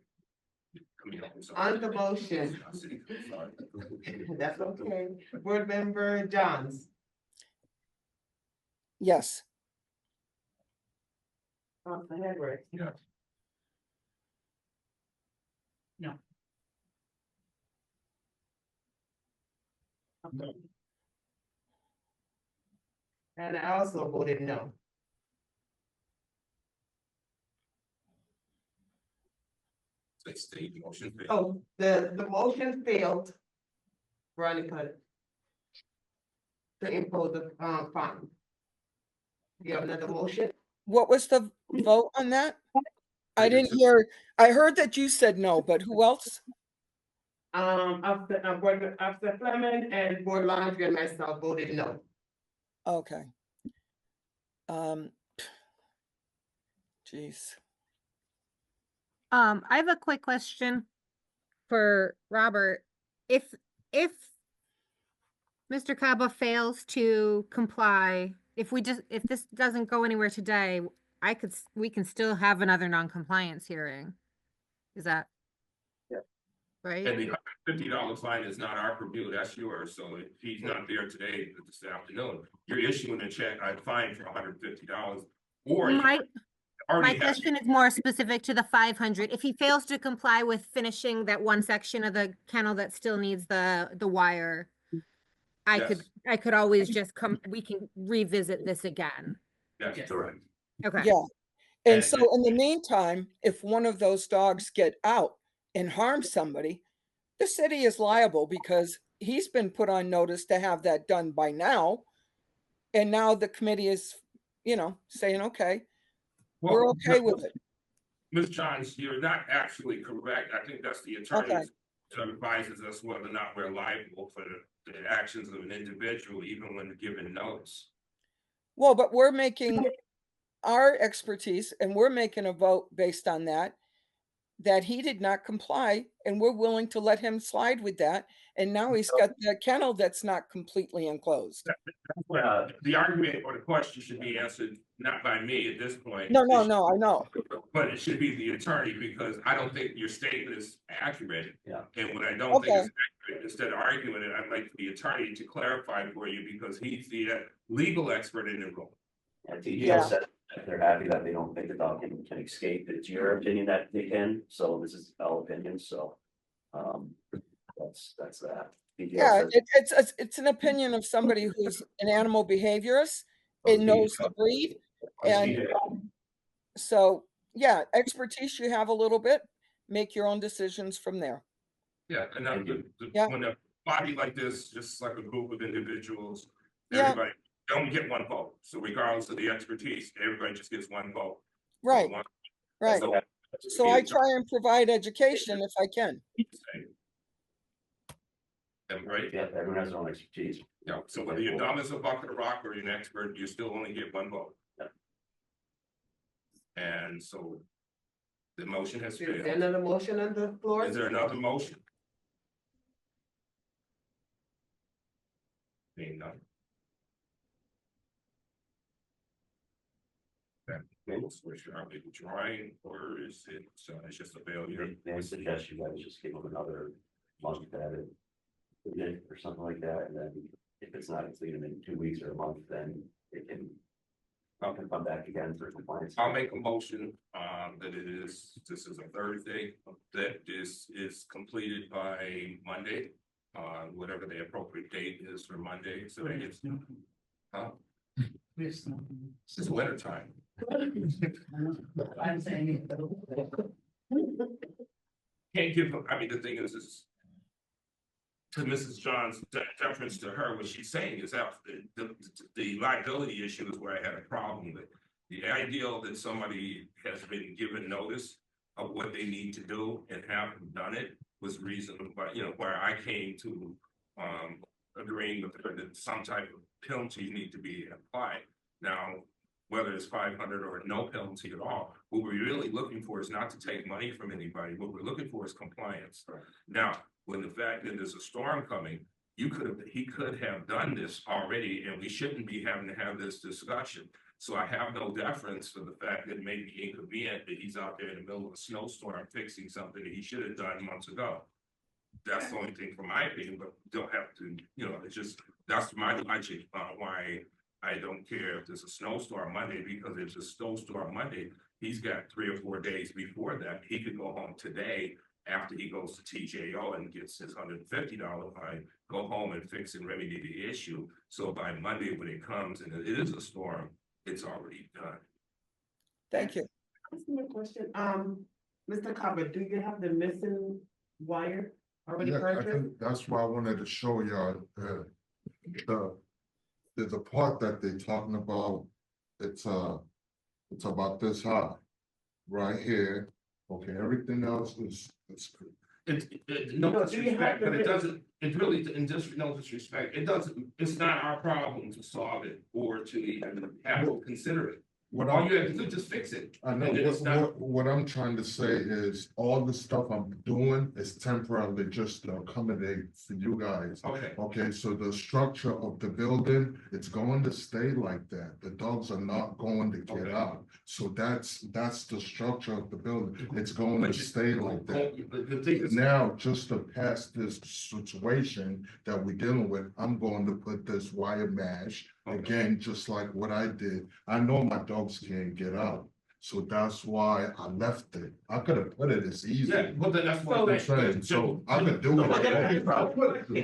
On the motion. Sorry. That's okay. Board member Johns. Yes. Councilor Edwards. Yeah. No. And I also voted no. Say state motion. failed. Oh, the motion failed. Veronica. To impose the fine. You have another motion? What was the vote on that? I didn't hear, I heard that you said no, but who else? After Fleming and Board Laundry and myself voted no. Okay. Geez. I have a quick question for Robert. If Mr. Kaba fails to comply, if this doesn't go anywhere today, we can still have another non-compliance hearing. Is that? Yeah. Right? And the $50 fine is not our purview, that's yours. So if he's not there today, this afternoon, you're issuing a check, I fine for $150. Or My question is more specific to the 500. If he fails to comply with finishing that one section of the kennel that still needs the wire, I could always just we can revisit this again. That's correct. Okay. Yeah. And so in the meantime, if one of those dogs get out and harm somebody, the city is liable because he's been put on notice to have that done by now. And now the committee is, saying, okay, we're okay with it. Ms. Johns, you're not actually correct. I think that's the attorney that advises us whether or not we're liable for the actions of an individual, even when given notice. Well, but we're making our expertise and we're making a vote based on that he did not comply, and we're willing to let him slide with that. And now he's got the kennel that's not completely enclosed. The argument or the question should be answered not by me at this point. No, I know. But it should be the attorney, because I don't think your statement is accurate. Yeah. And when I don't think it's accurate, instead of arguing it, I'd like the attorney to clarify for you, because he's the legal expert in the room. TJ said that they're happy that they don't think the dog can escape. It's your opinion that they can, so this is our opinion, so. That's that. Yeah, it's an opinion of somebody who's an animal behaviorist and knows the breed. And so, yeah, expertise you have a little bit, make your own decisions from there. Yeah, and body like this, just like a group of individuals, Yeah. everybody don't get one vote. So regardless of the expertise, everybody just gets one vote. Right, One- right. so- So I try and provide education if I can. Right? Yeah, everyone has their own expertise. Yeah, so whether you're dumb as a bucket of rock or you're an expert, you still only get one vote. Yeah. And so the motion has Is there failed. another motion on the floor? Is there another motion? Being none. That votes, which are we trying, or is it, it's just a failure? May I suggest you guys just give them another month at it? Or something like that, and then if it's not completed in 2 weeks or a month, then it can. I can come back again for compliance. I'll make a motion, that this is a Thursday, that this is completed by Monday. Whatever the appropriate date is for Monday, so that it's, it's winter time. I'm saying. Can't give, I mean, the thing is to Mrs. John's deference to her, what she's saying is that the liability issue is where I had a problem with. The ideal that somebody has been given notice of what they need to do and haven't done it was reasonable, but where I came to agreeing with her that some type of penalty need to be applied. Now, whether it's 500 or no penalty at all, what we're really looking for is not to take money from anybody. What we're looking for is compliance. Now, when the fact that there's a storm coming, he could have done this already, and we shouldn't be having to have this discussion. So I have no deference for the fact that it may be inconvenient that he's out there in the middle of a snowstorm fixing something that he should have done months ago. That's the only thing from my opinion, but don't have to, it's just, that's my logic on why I don't care if there's a snowstorm Monday, because if it's a snowstorm Monday, he's got 3 or 4 days before that. He could go home today after he goes to TJO and gets his $150 fine, go home and fix and remedy the issue. So by Monday, when it comes and it is a storm, it's already done. Thank you. Ask me a question. Mr. Cobbett, do you have the missing wire already Yeah, I purchased? think that's why I wanted to show y'all, there's a part that they're talking about, it's about this high, right here, okay, everything else is. No No, do you have disrespect, but the- it doesn't, it really, in just no disrespect, it doesn't, it's not our problem to solve it or to even have to consider it. What All I'm, you have to do is just fix it. I know, And it's not- what I'm trying to say is, all the stuff I'm doing is temporarily just to accommodate for you guys. Okay, Okay, so the structure of the building, it's going to stay like that. The dogs are not going to get Okay. out. So that's the structure of the building. It's going to But you- stay like that. but the thing is, Now, just to pass this situation that we're dealing with, I'm going to put this wire mesh. Okay. Again, just like what I did. I know my dogs can't get out. So that's why I left it. I could have put it as easy. yeah, but then that's So- what I'm saying, so I could do it.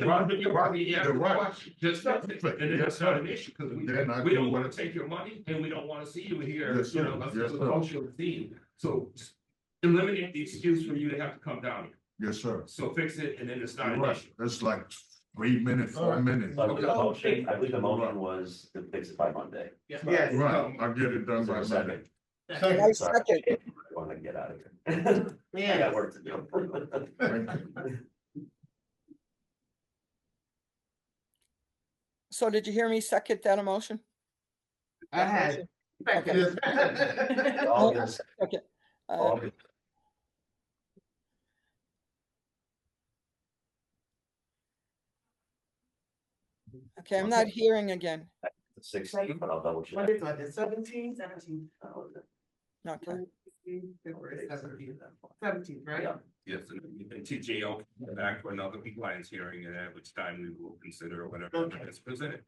You're right. Just fix it, and then that's not an issue, because Then I we don't do wanna it. take your money, and we don't wanna see you here, Yes, sir. let's Yes, do a sir. social theme. So eliminate the excuse for you to have to come down here. Yes, sir. So fix it, and then it's not You're an right. issue. It's like 3 minutes, 4 minutes. So I believe the motion was to fix it by Monday. Yes. Right, I'll get it done Is there by a Monday. second? I Sorry. second. I want to get out of here. I Yeah. got work to do. Thank you. So did you hear me second that emotion? I had. All good. Okay. All good. Okay, I'm not hearing again. 16, but I'll double What check. is that, the 17th? 17. Okay. February 17th, right? Yeah. Yes, and TJO can come back for another compliance hearing, and at which time we will consider whatever Okay. is presented.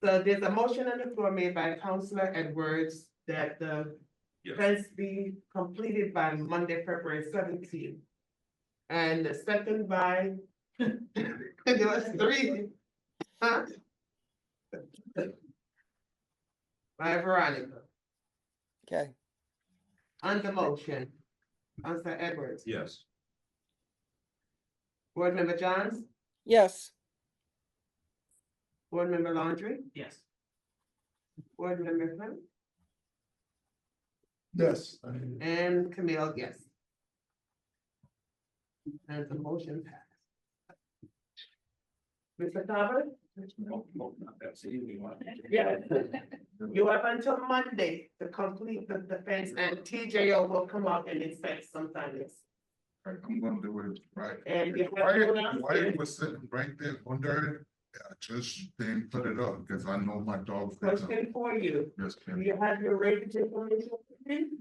So there's a motion on the floor made by Councillor Edwards that the Yes. fence be completed by Monday, February 17th. And the second by, there was 3. Huh? By Veronica, Okay. on the motion, Councillor Edwards, Yes. Board Member Johns, Yes. Board Member Laundry, Yes. Board Member Flynn, Yes. and Camille, yes. And the motion passed. Mr. Carver? That's the easy one. Yeah. You have until Monday to complete the fence, and TJO will come up and inspect sometime this. I'm gonna do it right. And if Why, you have to go why downstairs- it was sitting right there under it, I just didn't put it up because I know my dog. Question for you, Yes, do ma'am. you have your rabies information?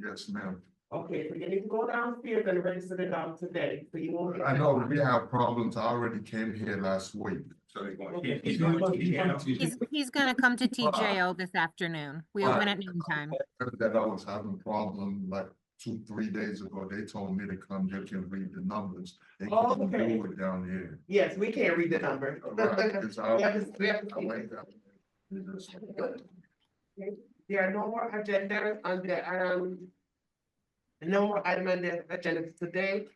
Yes, ma'am. Okay, so you need to go downstairs and register the dog today, so you won't. get- I know we have problems. I already came here last week. So they're going, Okay. he's going to He's gonna come to TJO this afternoon. We open at noon time. That I was having problem like 2-3 days ago. They told me to come, they can read the numbers. They Oh, can okay. do it down here. Yes, we can't read the number. Right, 'cause I- We have to- we have to I see. like that. There are no more agenda on the, no more item on the agenda today.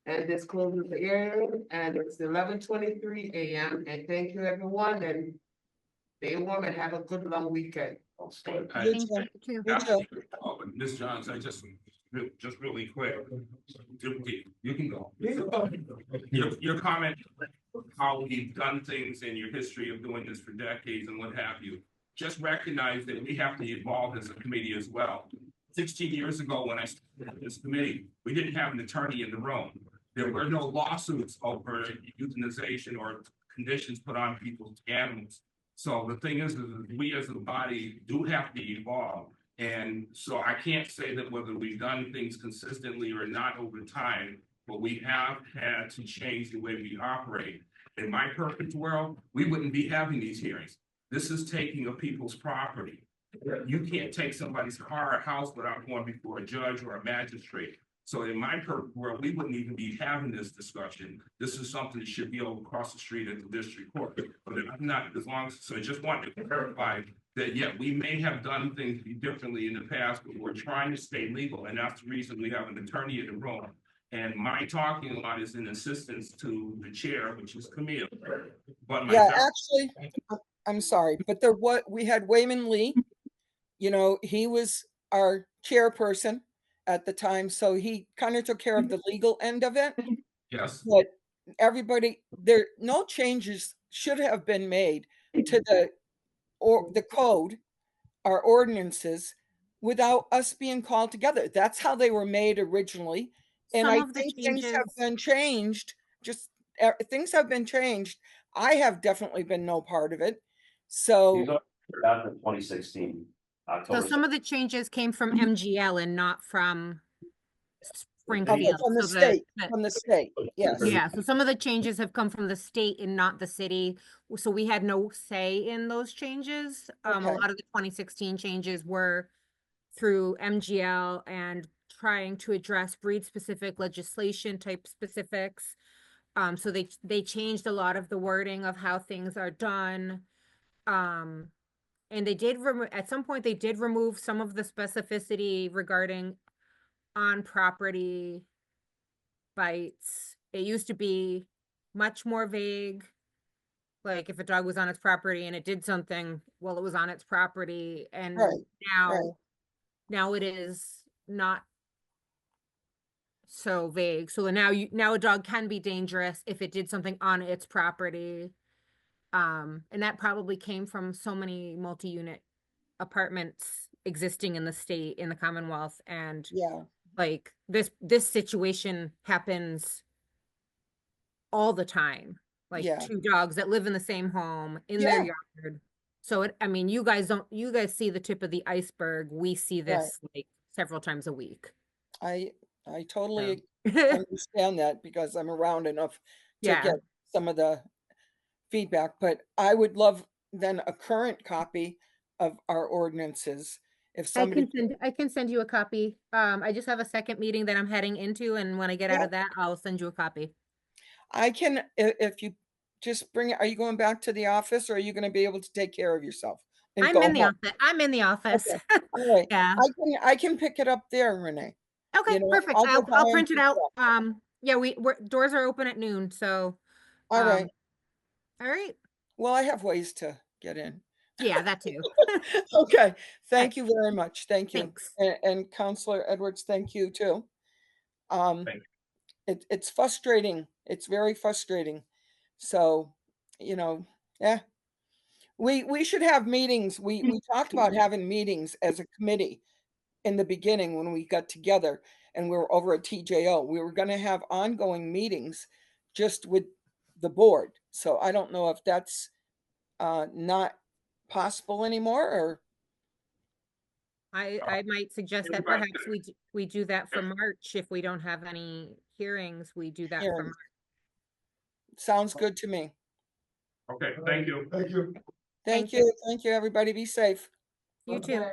And this closes the hearing, and it's 11:23 a.m. And thank you, everyone, and stay warm and have a good long weekend. Thank you. Ms. Johns, I just really quick. You can go. Your comment, how we've done things in your history of doing this for decades and what have you. Just recognize that we have to evolve as a committee as well. 16 years ago, when I started this committee, we didn't have an attorney in the room. There were no lawsuits over euthanization or conditions put on people's animals. So the thing is we as a body do have to evolve. And so I can't say that whether we've done things consistently or not over time, but we have had to change the way we operate. In my perfect world, we wouldn't be having these hearings. This is taking of people's property. You can't take somebody's car or house without going before a judge or a magistrate. So in my perfect world, we wouldn't even be having this discussion. This is something that should be over across the street at the district court. But I'm not, as long as, so I just wanted to clarify that, yeah, we may have done things differently in the past, but we're trying to stay legal. And that's the reason we have an attorney in the room. And my talking a lot is in assistance to the chair, which is Camille. But my Yeah, actually, I'm sorry, but we had Wayman Lee. You know, he was our chairperson at the time, so he kind of took care of the legal end of it. Yes. But no changes should have been made to the code, our ordinances, without us being called together. That's how they were made originally. And Some I of the think things have changes- been changed, things have been changed. I have definitely been no part of it. So, Back in 2016, So October. some of the changes came from MGL and not from okay, Springfield. from the So state, yes. Yeah, so some of the changes have come from the state and not the city. So we had no say in those changes. A Okay. lot of the 2016 changes were through MGL and trying to address breed-specific legislation type specifics. So they changed a lot of the wording of how things are done. And they did at some point they did remove some of the specificity regarding on property bites. It used to be much more vague. Like if a dog was on its property and it did something, well, it was on its property. And Right, right. now it is not so vague. So now a dog can be dangerous if it did something on its property. And that probably came from so many multi-unit apartments existing in the state, in the Commonwealth. And Yeah, like this situation happens all the time. Like Yeah. two dogs that live in the same home in their yard. So you guys see the tip of the iceberg. We see this like several times a week. I totally understand that because I'm around enough to Yeah. get some of the feedback, but I would love then a current copy of our ordinances. If somebody, I can send you a copy. I just have a second meeting that I'm heading into, and when I get out of that, I'll send you a copy. I can, if you just bring it, are you going back to the office or are you going to be able to take care of yourself? and I'm go in the home? office. I'm in the office. Okay. All right. Yeah. I can pick it up there, Renee. Okay, You know, perfect. I'll go by I'll and print it pick it out. up. Yeah, doors are open at noon, so. All right. All right. Well, I have ways to get in. Yeah, that too. Okay, thank you very much. Thank you. Thanks. And Counselor Edwards, thank you too. Thank It's frustrating. It's very frustrating. So, yeah. We should have meetings. We talked about having meetings as a committee in the beginning when we got together and we were over at TJO. We were gonna have ongoing meetings just with the board. So I don't know if that's not possible anymore or I might suggest that perhaps we do that for March. If we don't have any hearings, we do that for hearings. March. Sounds good to me. Okay, thank you. Thank you. Thank you. Thank you, everybody. Be safe. You too.